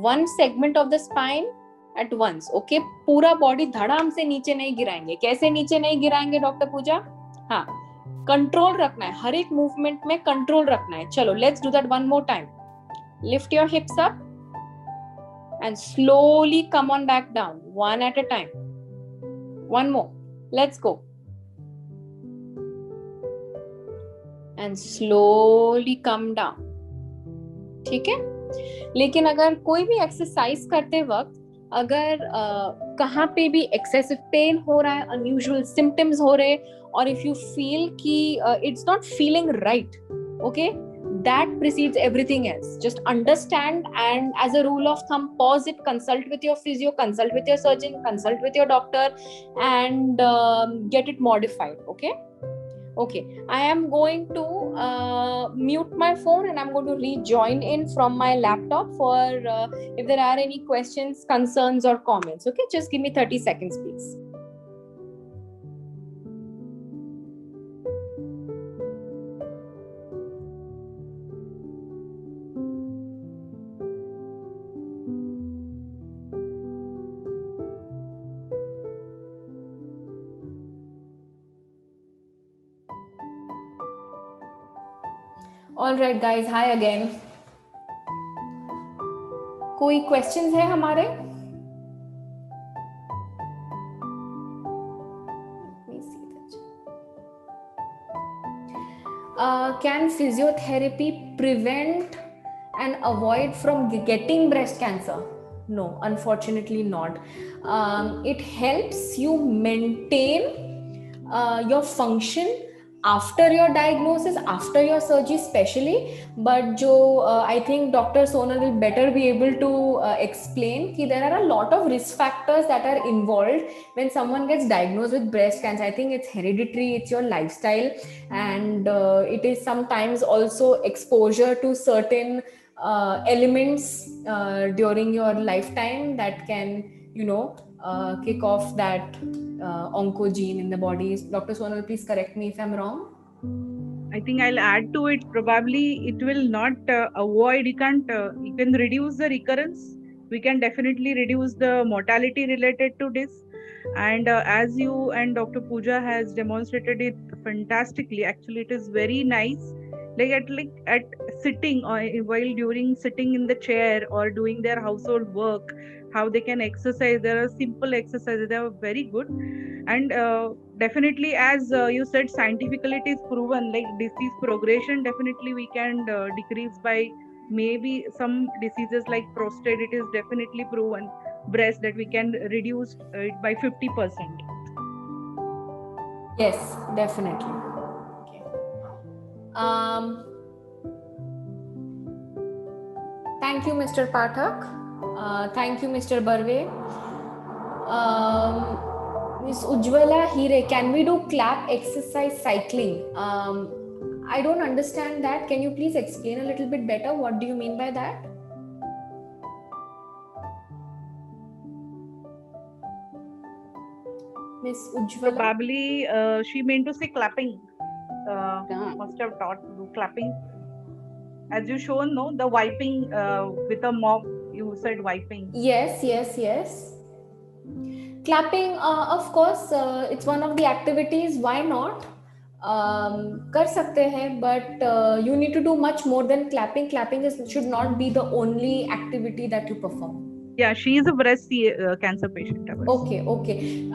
1 segment of the spine at once. Okay. पूरा बॉडी धड़ाम से नीचे नहीं गिराएंगे. कैसे नीचे नहीं गिराएंगे डॉक्टर पूजा? हाँ, कंट्रोल रखना है, हर एक मूवमेंट में कंट्रोल रखना है. चलो let's do that one more time. Lift your hips up and slowly come on back down, one at a time. One more. Let's go. And slowly come down. ठीक है. लेकिन अगर कोई भी एक्सरसाइज करते वक्त अगर कहाँ पे भी एक्सेसिव पेन हो रहा है, अनयूजुअल सिम्टम्स हो रहे, और इफ यू फील कि it's not feeling right, okay, that precedes everything else. Just understand, and as a rule of thumb, pause it, consult with your physio, consult with your surgeon, consult with your doctor, and get it modified. Okay, I am going to mute my phone and I'm going to rejoin in from my laptop for if there are any questions, concerns or comments. Okay, just give me 30 seconds please. All right guys, hi again. कोई questions है हमारे? can physiotherapy prevent and avoid from getting breast cancer? No, unfortunately not. It helps you maintain your function after your diagnosis, after your surgery especially. But I think Dr. Sonal will better be able to explain that there are a lot of risk factors that are involved when someone gets diagnosed with breast cancer. I think it's hereditary, it's your lifestyle, and it is sometimes also exposure to certain elements during your lifetime that can, kick off that oncogene in the body. Dr. Sonal, please correct me if I'm wrong. I think I'll add to it. Probably it will not avoid. You can reduce the recurrence. We can definitely reduce the mortality related to this. And as you and Dr. Pooja has demonstrated it fantastically. Actually, it is very nice. At sitting or while during sitting in the chair or doing their household work, how they can exercise. There are simple exercises. They are very good. And definitely, as you said, scientifically it is proven, like disease progression, definitely we can decrease by maybe some diseases like prostate. It is definitely proven, breast, that we can reduce it by 50%. Yes, definitely. Okay. Thank you, Mr. Pathak. Thank you, Mr. Barve. Ms. Ujjwala Hire, can we do clap exercise cycling? I don't understand that. Can you please explain a little bit better? What do you mean by that? Ms. Ujjwala? Probably she meant to say clapping. Must have taught to do clapping. As you shown, no, the wiping with a mop, you said wiping. Yes. Clapping, of course, it's one of the activities. Why not? कर सकते हैं, but you need to do much more than clapping. Clapping should not be the only activity that you perform. Yeah, she is a breast cancer patient. Okay.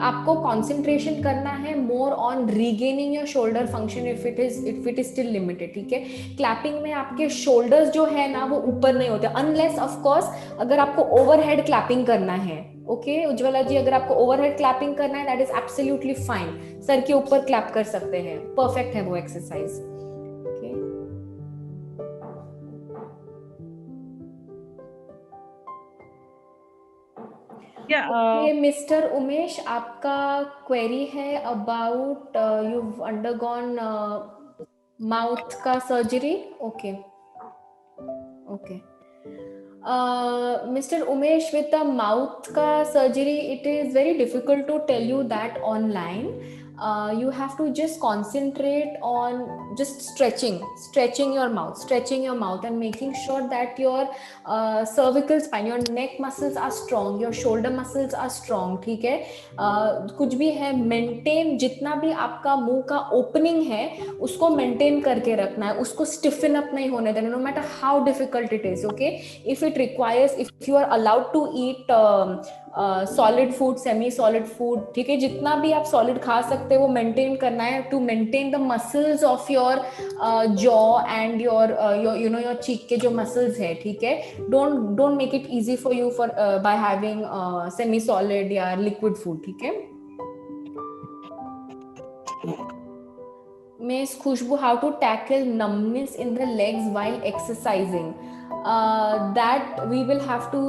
आपको concentration करना है more on regaining your shoulder function if it is still limited. ठीक है? Clapping में आपके shoulders जो है ना वो ऊपर नहीं होते, unless of course अगर आपको overhead clapping करना है. Okay, उज्ज्वला जी, अगर आपको overhead clapping करना है, that is absolutely fine. Sir के ऊपर clap कर सकते हैं. Perfect है वो exercise. Okay, Mr. Umesh, आपका query है about you've undergone mouth का surgery. Okay. Mr. Umesh, with the mouth ka surgery, it is very difficult to tell you that online. You have to just concentrate on just stretching your mouth and making sure that your cervical spine, your neck muscles are strong, your shoulder muscles are strong. ठीक है? कुछ भी है, maintain जितना भी आपका मुंह का opening है उसको maintain करके रखना है, उसको stiffen up नहीं होने देना, no matter how difficult it is. Okay, if you are allowed to eat solid food, semi solid food, ठीक है, जितना भी आप solid खा सकते हैं वो maintain करना है to maintain the muscles of your jaw and your cheek के जो muscles है. ठीक है, don't make it easy for you by having semi solid या liquid food. ठीक है. Miss Khushbu, how to tackle numbness in the legs while exercising? That we will have to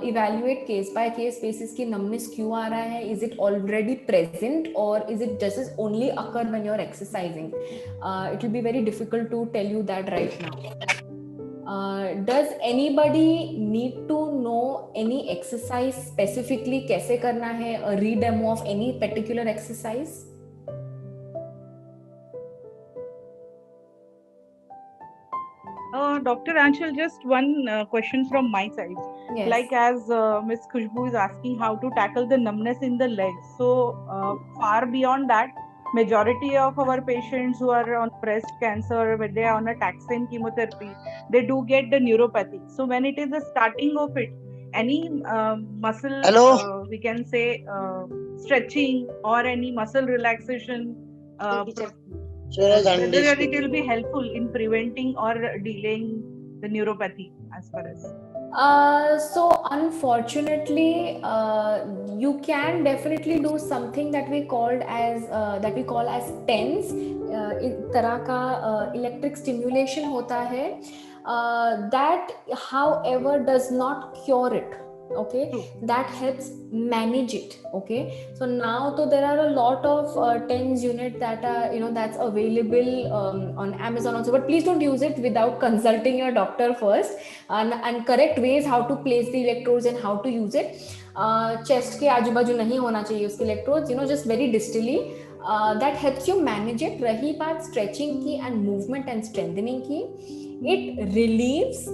evaluate case by case basis कि numbness क्यों आ रहा है, is it already present or is it just only occur when you're exercising? It will be very difficult to tell you that right now. Does anybody need to know any exercise specifically कैसे करना है, a re-demo of any particular exercise? Dr. Anshul, just one question from my side. Yes. Like as Ms. Khushbu is asking how to tackle the numbness in the legs. So far beyond that, majority of our patients who are on breast cancer, when they are on a taxane chemotherapy, they do get the neuropathy. So when it is the starting of it, any muscle, we can say stretching or any muscle relaxation whether it will be helpful in preventing or delaying the neuropathy as far as. So unfortunately, you can definitely do something that we call as TENS. एक तरह का electric stimulation होता है. That, however, does not cure it. Okay, that helps manage it. Okay, so now so there are a lot of TENS unit that are that's available on Amazon also, but please don't use it without consulting your doctor first, and correct ways how to place the electrodes and how to use it. Chest के आजू बाजू नहीं होना चाहिए उसके electrodes, just very distally. That helps you manage it. रही बात stretching की and movement and strengthening की, it relieves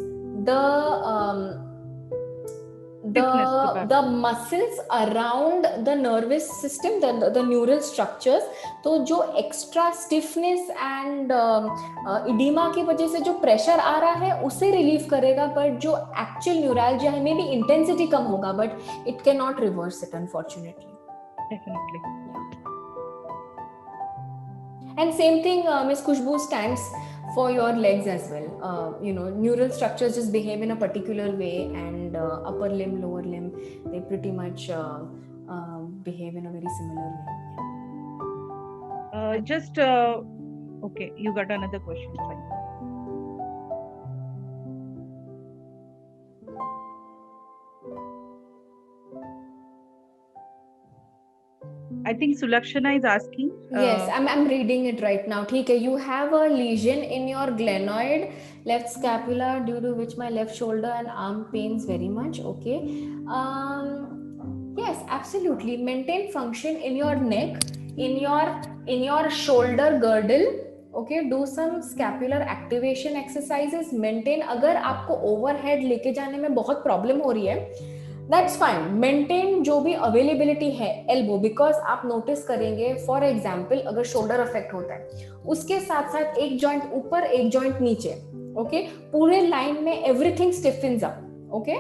the muscles around the nervous system, the neural structures. तो जो extra stiffness and edema की वजह से जो pressure आ रहा है उसे relieve करेगा, but जो actual neuralgia है maybe intensity कम होगा, but it cannot reverse it, unfortunately. Definitely. And same thing, Miss Khushbu, stands for your legs as well. Neural structures just behave in a particular way, and upper limb, lower limb, they pretty much behave in a very similar way. Okay, you got another question. Sorry. I think Sulakshana is asking. Yes, I'm reading it right now. Okay, you have a lesion in your glenoid, left scapula, due to which my left shoulder and arm pains very much. Okay. Yes, absolutely. Maintain function in your neck, in your shoulder girdle. Okay, do some scapular activation exercises. Maintain. अगर आपको overhead लेके जाने में बहुत problem हो रही है, that's fine. Maintain जो भी availability है elbow, because आप notice करेंगे, for example, अगर shoulder affect होता है, उसके साथ साथ एक joint ऊपर एक joint नीचे, okay, पूरे line में everything stiffens up, okay.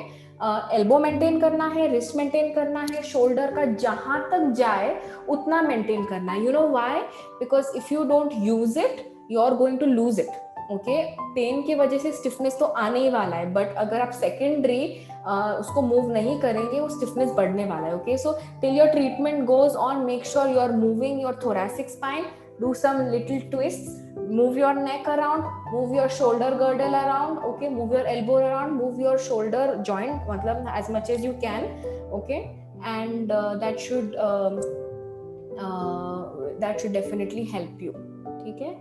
Elbow maintain करना है, wrist maintain करना है, shoulder का जहां तक जाए उतना maintain करना है. You know why? Because if you don't use it, you're going to lose it. Okay, pain की वजह से स्टिफनेस तो आने ही वाला है, बट अगर आप सेकेंडरी उसको मूव नहीं करेंगे वो स्टिफनेस बढ़ने वाला है. Okay, so till your treatment goes on, make sure you are moving your thoracic spine, do some little twists, move your neck around, move your shoulder girdle around, okay, move your elbow around, move your shoulder joint, मतलब as much as you can, okay, and that should definitely help you. ठीक है.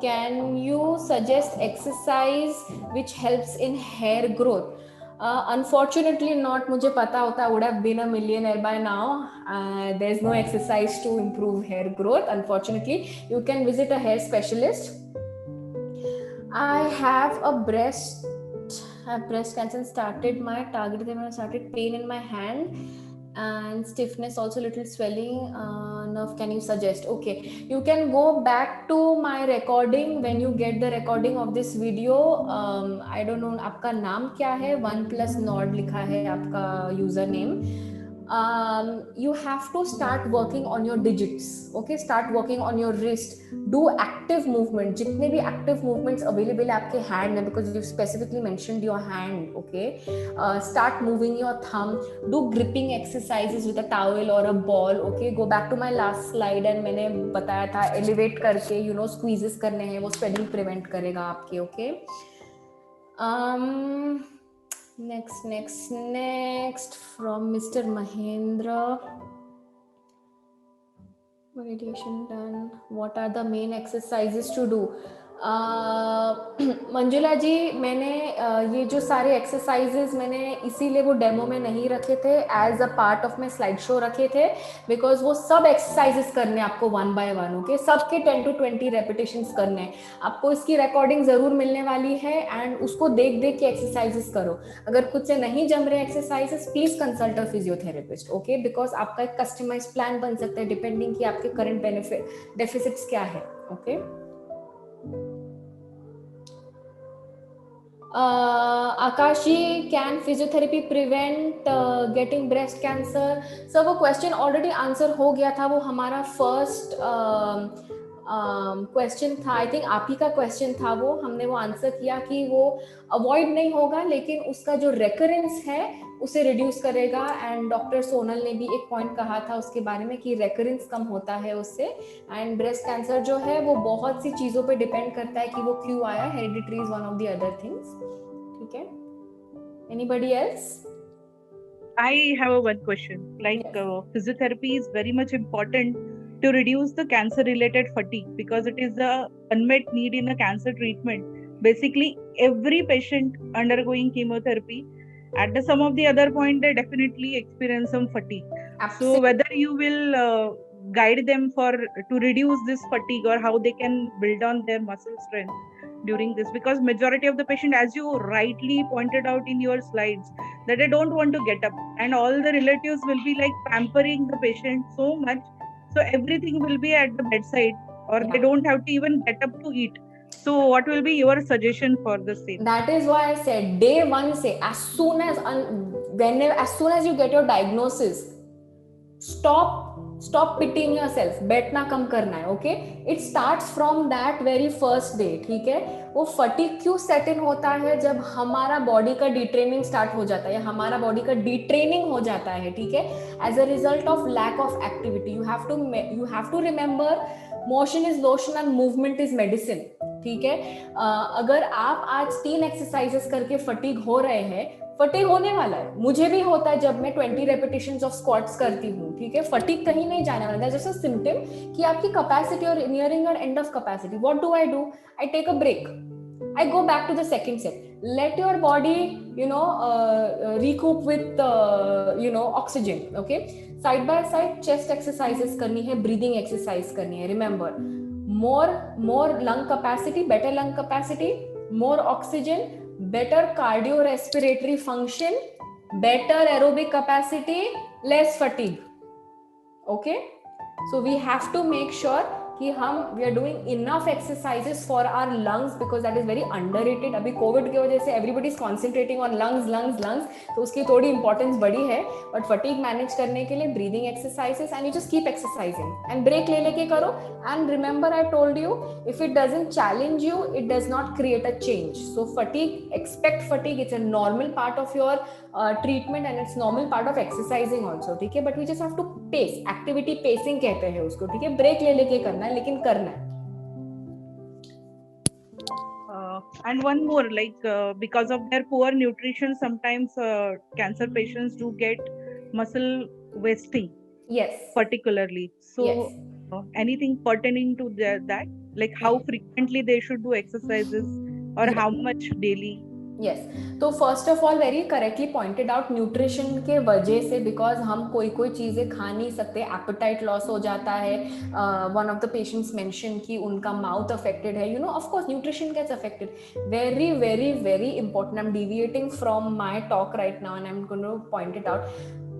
Can you suggest exercise which helps in hair growth? Unfortunately not. मुझे पता होता, I would have been a millionaire by now. There's no exercise to improve hair growth, unfortunately. You can visit a hair specialist. I have breast cancer, started my target, then I started pain in my hand and stiffness, also little swelling, nerve. Can you suggest? Okay, you can go back to my recording when you get the recording of this video. I don't know आपका नाम क्या है, OnePlus Nord लिखा है आपका username. You have to start working on your digits. Okay, start working on your wrist. Do active movement. जितने भी active movements available है आपके hand में, because you specifically mentioned your hand. Okay, start moving your thumb. Do gripping exercises with a towel or a ball. Okay, go back to my last slide and मैंने बताया था elevate करके squeezes करने हैं, वो swelling prevent करेगा आपके. Okay. Next from Mr. Mahendra. Meditation done. What are the main exercises to do? Manjula जी, मैंने ये जो सारे एक्सरसाइजेस मैंने इसीलिए वो डेमो में नहीं रखे थे, as a part of my slide show रखे थे, बिकॉज वो सब एक्सरसाइजेस करने आपको 1 by 1. ओके, सबके 10 to 20 रेपिटेशंस करने. आपको इसकी रिकॉर्डिंग जरूर मिलने वाली है, एंड उसको देख के एक्सरसाइजेस करो. अगर खुद से नहीं जम रहे exercises, please consult a physiotherapist. Okay, because आपका एक कस्टमाइज्ड प्लान बन सकता है डिपेंडिंग कि आपके करंट डेफिसिट्स क्या है. Okay. Akashi, can physiotherapy prevent getting breast cancer? Sir वो क्वेश्चन ऑलरेडी आंसर हो गया था. वो हमारा फर्स्ट क्वेश्चन था, आई थिंक आप ही का क्वेश्चन था वो, हमने वो आंसर किया कि वो अवॉइड नहीं होगा लेकिन उसका जो रेकरेंस है उसे रिड्यूस करेगा। एंड डॉक्टर सोनल ने भी एक पॉइंट कहा था उसके बारे में कि रेकरेंस कम होता है उससे। एंड ब्रेस्ट कैंसर जो है वो बहुत सी चीज़ों पे डिपेंड करता है कि वो क्यों आया, hereditary is one of the other things. ठीक है, anybody else? I have one question. Like Yes. physiotherapy is very much important to reduce the cancer-related fatigue because it is a unmet need in a cancer treatment. Basically, every patient undergoing chemotherapy, at the some of the other point, they definitely experience some fatigue. Absolutely. So whether you will guide them for to reduce this fatigue or how they can build on their muscle strength during this, because majority of the patient, as you rightly pointed out in your slides, that they don't want to get up, and all the relatives will be like pampering the patient so much, so everything will be at the bedside, or they don't have to even get up to eat. So what will be your suggestion for the same? That is why I said day one say as soon as you get your diagnosis, stop pitying yourself, बैठना कम करना है। Okay, it starts from that very first day. ठीक है, वो fatigue क्यों set इन होता है? जब हमारा बॉडी का डिट्रेनिंग स्टार्ट हो जाता है या हमारा बॉडी का डिट्रेनिंग हो जाता है। ठीक है, as a result of lack of activity. You have to remember, motion is lotion and movement is medicine. ठीक है, अगर आप आज 3 एक्सरसाइजेस करके फटीग हो रहे हैं, फटीग होने वाला है, मुझे भी होता है जब मैं 20 रेपिटेशंस ऑफ स्क्वाट्स करती हूँ। ठीक है, फटीग कहीं नहीं जाने वाला है, जस्ट अ सिम्पटम कि आपकी कैपेसिटी और nearing your end of capacity. What do? I take a break, I go back to the second set. Let your body, recoup with, oxygen. Okay. Side by side, chest exercises करनी है, breathing exercise करनी है. Remember, more lung capacity, better lung capacity, more oxygen, better cardiorespiratory function, better aerobic capacity, less fatigue. Okay. So we have to make sure कि we are doing enough exercises for our lungs because that is very underrated. अभी Covid की वजह से everybody is concentrating on lungs, तो उसकी थोड़ी importance बढ़ी है, but fatigue manage करने के लिए breathing exercises and you just keep exercising and break ले लेके करो. And remember, I told you, if it doesn't challenge you, it does not create a change. So expect fatigue. It's a normal part of your treatment and it's normal part of exercising also. ठीक है, but we just have to pace, activity pacing कहते हैं उसको. ठीक है, break ले लेके करना है लेकिन करना है. And one more, because of their poor nutrition, sometimes cancer patients do get muscle wasting. Yes. Particularly. So, yes. Anything pertaining to that, like how frequently they should do exercises or yes. how much daily? Yes. तो first of all very correctly pointed out, nutrition के वजह से, because हम कोई चीज़ें खा नहीं सकते, एपेटाइट लॉस हो जाता है. One of the patients mention कि उनका माउथ अफेक्टेड है. Of course nutrition gets affected. Very very very important. I am deviating from my talk right now and I am going to point it out.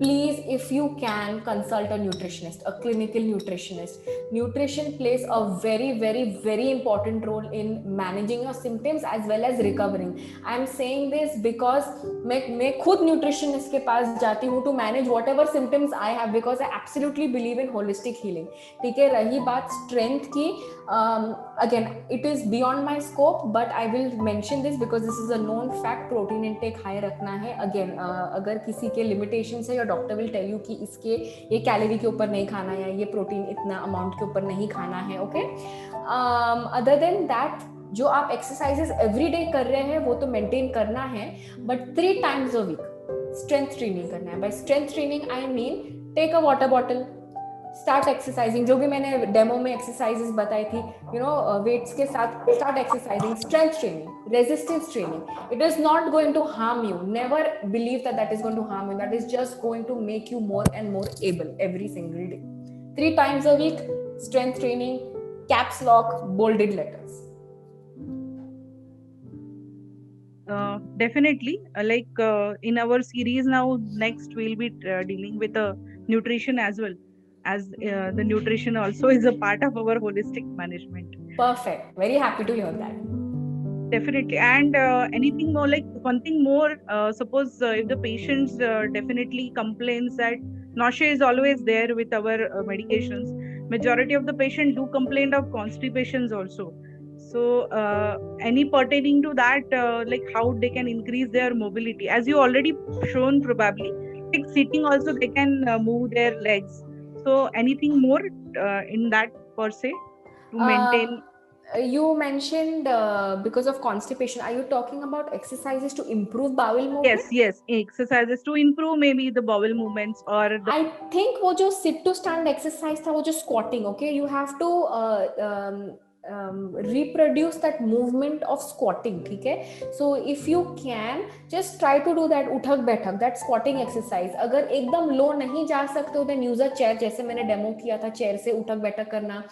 Please, if you can, consult a nutritionist, a clinical nutritionist. Nutrition plays a very, very, very important role in managing your symptoms as well as recovering. I am saying this because मैं खुद nutritionist के पास जाती हूँ to manage whatever symptoms I have because I absolutely believe in holistic healing. ठीक है, रही बात strength की, again, it is beyond my scope, but I will mention this because this is a known fact. Protein intake high रखना है. Again, अगर किसी के limitations है, डॉक्टर विल टेल यू कि इसके ये कैलोरी के ऊपर नहीं खाना है, ये प्रोटीन इतना अमाउंट के ऊपर नहीं खाना है. ओके, अदर देन दैट, जो आप एक्सरसाइजेस एवरीडे कर रहे हैं वो तो मेंटेन करना है, but 3 times a week strength training करना है. By strength training I mean take a water bottle, start exercising, जो भी मैंने डेमो में एक्सरसाइजेस बताई थी, वेट्स के साथ start exercising. Strength training, resistance training, it is not going to harm you. Never believe that is going to harm you. That is just going to make you more and more able every single day. 3 times a week strength training, caps lock, bolded letters. Definitely, in our series now, next we'll be dealing with nutrition as well, as the nutrition also is a part of our holistic management. Perfect. Very happy to hear that. Definitely. And anything more, like one thing more, suppose if the patient definitely complains that nausea is always there with our medications, majority of the patient do complain of constipations also. So any pertaining to that, like how they can increase their mobility, as you already shown probably, like sitting also they can move their legs. So anything more in that per se to maintain? You mentioned because of constipation. Are you talking about exercises to improve bowel movement? Yes, exercises to improve maybe the bowel movements or the I think वो जो sit to stand exercise था, वो जो squatting, okay, you have to reproduce that movement of squatting, ठीक है? So if you can just try to do that उठक बैठक, that squatting exercise. अगर एकदम low नहीं जा सकते हो then use a chair, जैसे मैंने demo किया था chair से उठक बैठक करना.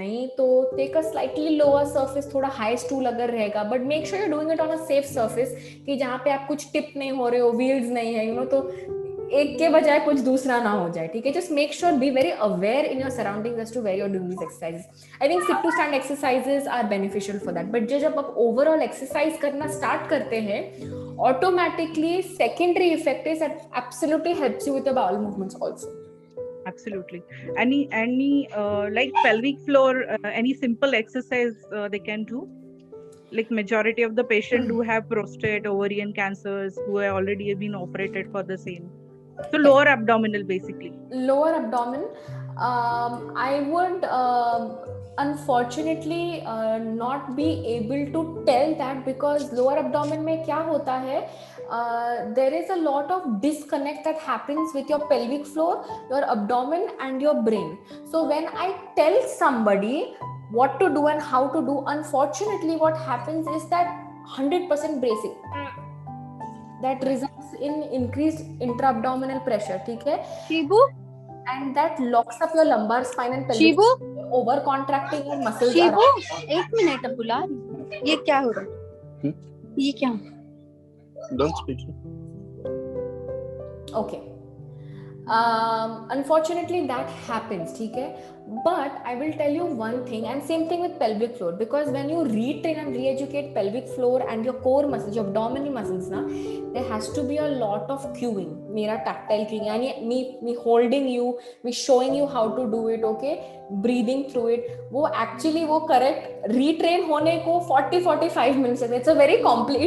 नहीं तो take a slightly lower surface, थोड़ा high stool अगर रहेगा, but make sure you're doing it on a safe surface कि जहाँ पे आप कुछ tip नहीं हो रहे हो, wheels नहीं है, you know, तो एक के बजाय कुछ दूसरा ना हो जाए, ठीक है? Just make sure, be very aware in your surroundings as to where you are doing this exercises. I think sit to stand exercises are beneficial for that, but जब आप ओवरऑल एक्सरसाइज करना स्टार्ट करते हैं, automatically secondary effect is that absolutely helps you with the bowel movements also. Absolutely. Any like pelvic floor, any simple exercise they can do? Like majority of the patient do have prostate, ovarian cancers who have already been operated for the same. So lower abdominal basically. Lower abdomen, I would unfortunately not be able to tell that, because lower abdomen में क्या होता है, there is a lot of disconnect that happens with your pelvic floor, your abdomen and your brain. So when I tell somebody what to do and how to do, unfortunately what happens is that 100% bracing that results in increased intra-abdominal pressure, ठीक है? Shibu, and that locks up your lumbar spine and pelvic Shibu, over contracting your muscles Shibu, around. एक minute अब बुला रही हूँ. ये क्या हो रहा है? ये क्या? Don't speak. Okay. Unfortunately that happens, ठीक है? But I will tell you one thing, and same thing with pelvic floor, because when you retrain and re-educate pelvic floor and your core muscles, your abdominal muscles ना, there has to be a lot of cueing. मेरा tactile cueing, यानी me holding you, me showing you how to do it, okay? Breathing through it. वो actually वो correct retrain होने को 40-45 minutes लगते हैं. It's a very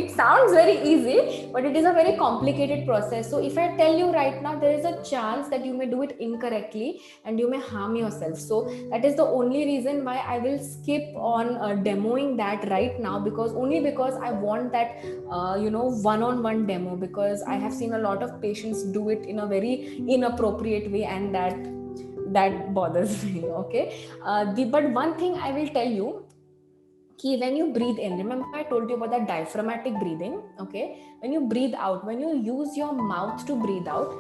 it sounds very easy, but it is a very complicated process. So if I tell you right now, there is a chance that you may do it incorrectly and you may harm yourself. So that is the only reason why I will skip on demoing that right now, because I want that one-on-one demo, because I have seen a lot of patients do it in a very inappropriate way, and that bothers me. Okay, but one thing I will tell you, when you breathe in, remember I told you about that diaphragmatic breathing, okay? When you breathe out, when you use your mouth to breathe out,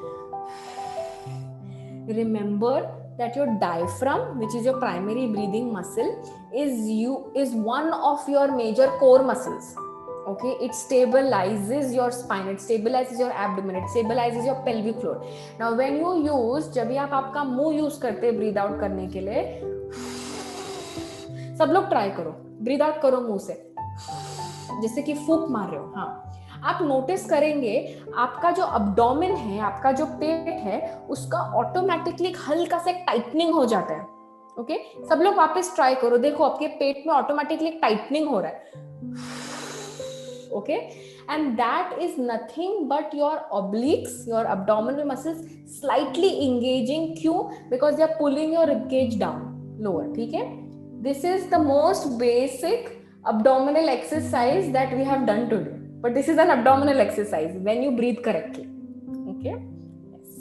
remember that your diaphragm, which is your primary breathing muscle, is one of your major core muscles. Okay, it stabilizes your spine, it stabilizes your abdomen, it stabilizes your pelvic floor. Now when you use, जब भी आप आपका मुंह use करते हैं breathe out करने के लिए, सब लोग ट्राई करो, ब्रीद आउट करो मुंह से, जैसे कि फूंक मार रहे हो. हाँ, आप नोटिस करेंगे आपका जो अब्डोमेन है, आपका जो पेट है, उसका ऑटोमेटिकली हल्का सा टाइटनिंग हो जाता है. ओके, सब लोग वापस ट्राई करो, देखो आपके पेट में ऑटोमेटिकली टाइटनिंग हो रहा है. Okay, and that is nothing but your obliques, your abdominal muscles slightly engaging. क्यों? Because they are pulling your ribcage down lower. ठीक है? This is the most basic abdominal exercise that we have done today. But this is an abdominal exercise when you breathe correctly. Okay? Yes.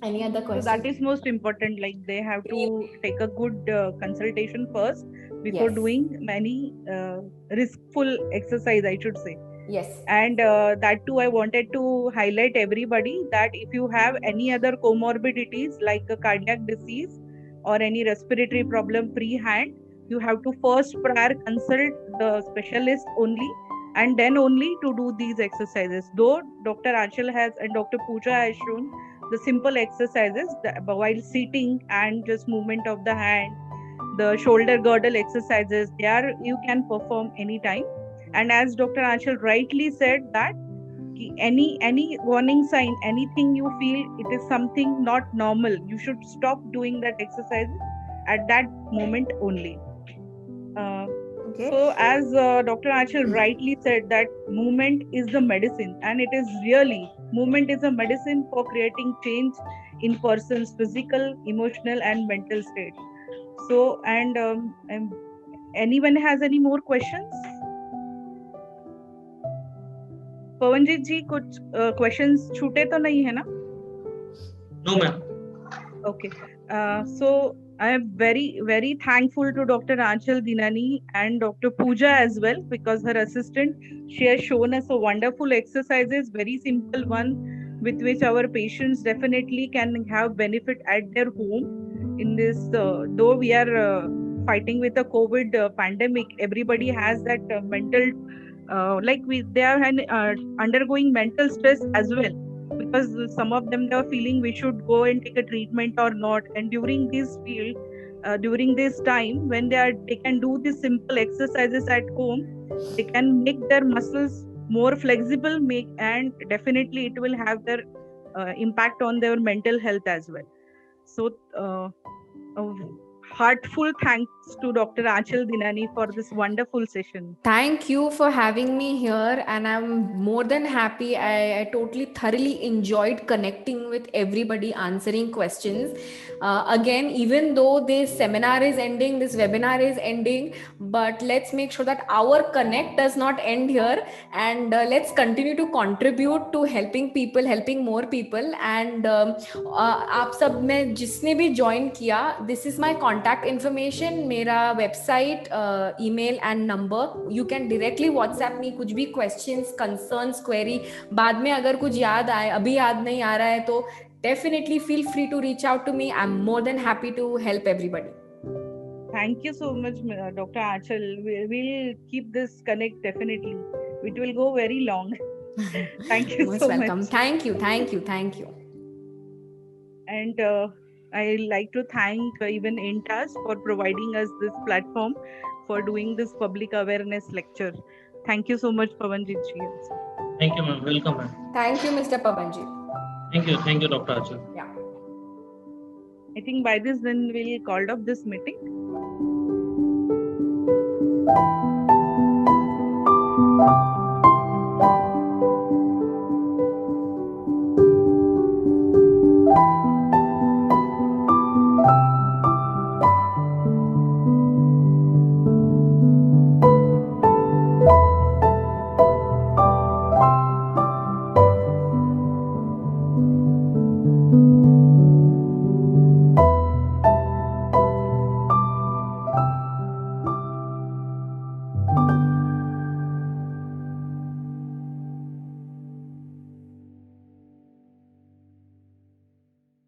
Any other questions? So that is most important. Like they have to take a good consultation first before doing many riskful exercise, I should say. Yes. And that too, I wanted to highlight everybody that if you have any other comorbidities like a cardiac disease or any respiratory problem pre-hand, you have to first prior consult the specialist only, and then only to do these exercises. Though Dr. Anshul has and Dr. Pooja has shown the simple exercises while sitting and just movement of the hand, the shoulder girdle exercises, you can perform anytime. And as Dr. Anshul rightly said that any warning sign, anything you feel it is something not normal, you should stop doing that exercise at that moment only. Okay. So as Dr. Achal rightly said that movement is the medicine, and it is really, movement is a medicine for creating change in person's physical, emotional and mental state. So and anyone has any more questions? Pavanjeet जी कुछ questions छूटे तो नहीं है ना? No, ma'am. Okay. So I am very, very thankful to Dr. Anchal Dinani and Dr. Pooja as well, because her assistant, she has shown us a wonderful exercises, very simple one, with which our patients definitely can have benefit at their home. In this, though we are fighting with the COVID pandemic, everybody has that mental, they are undergoing mental stress as well, because some of them they are feeling we should go and take a treatment or not. And during this time when they can do these simple exercises at home, they can make their muscles more flexible, and definitely it will have their impact on their mental health as well. So heartful thanks to Dr. Achal Dinani for this wonderful session. Thank you for having me here, and I'm more than happy. I totally thoroughly enjoyed connecting with everybody, answering questions. Again, even though this seminar is ending, this webinar is ending, but let's make sure that our connect does not end here, and let's continue to contribute to helping people, helping more people. And आप सब में जिसने भी join किया, this is my contact information, मेरा website, email and number. You can directly WhatsApp me कुछ भी questions, concerns, query. बाद में अगर कुछ याद आए, अभी याद नहीं आ रहा है तो definitely feel free to reach out to me. I'm more than happy to help everybody. Thank you so much, Dr. Achal. We'll keep this connect definitely. It will go very long. Thank you Most so welcome. much. Thank you. And I like to thank even INTAS for providing us this platform for doing this public awareness lecture. Thank you so much, Pavanjit ji. Thank you, ma'am. Welcome, ma'am. Thank you, Mr. Pavanji. Thank you, Dr. Achal. Yeah. I think by this then we'll call off this meeting.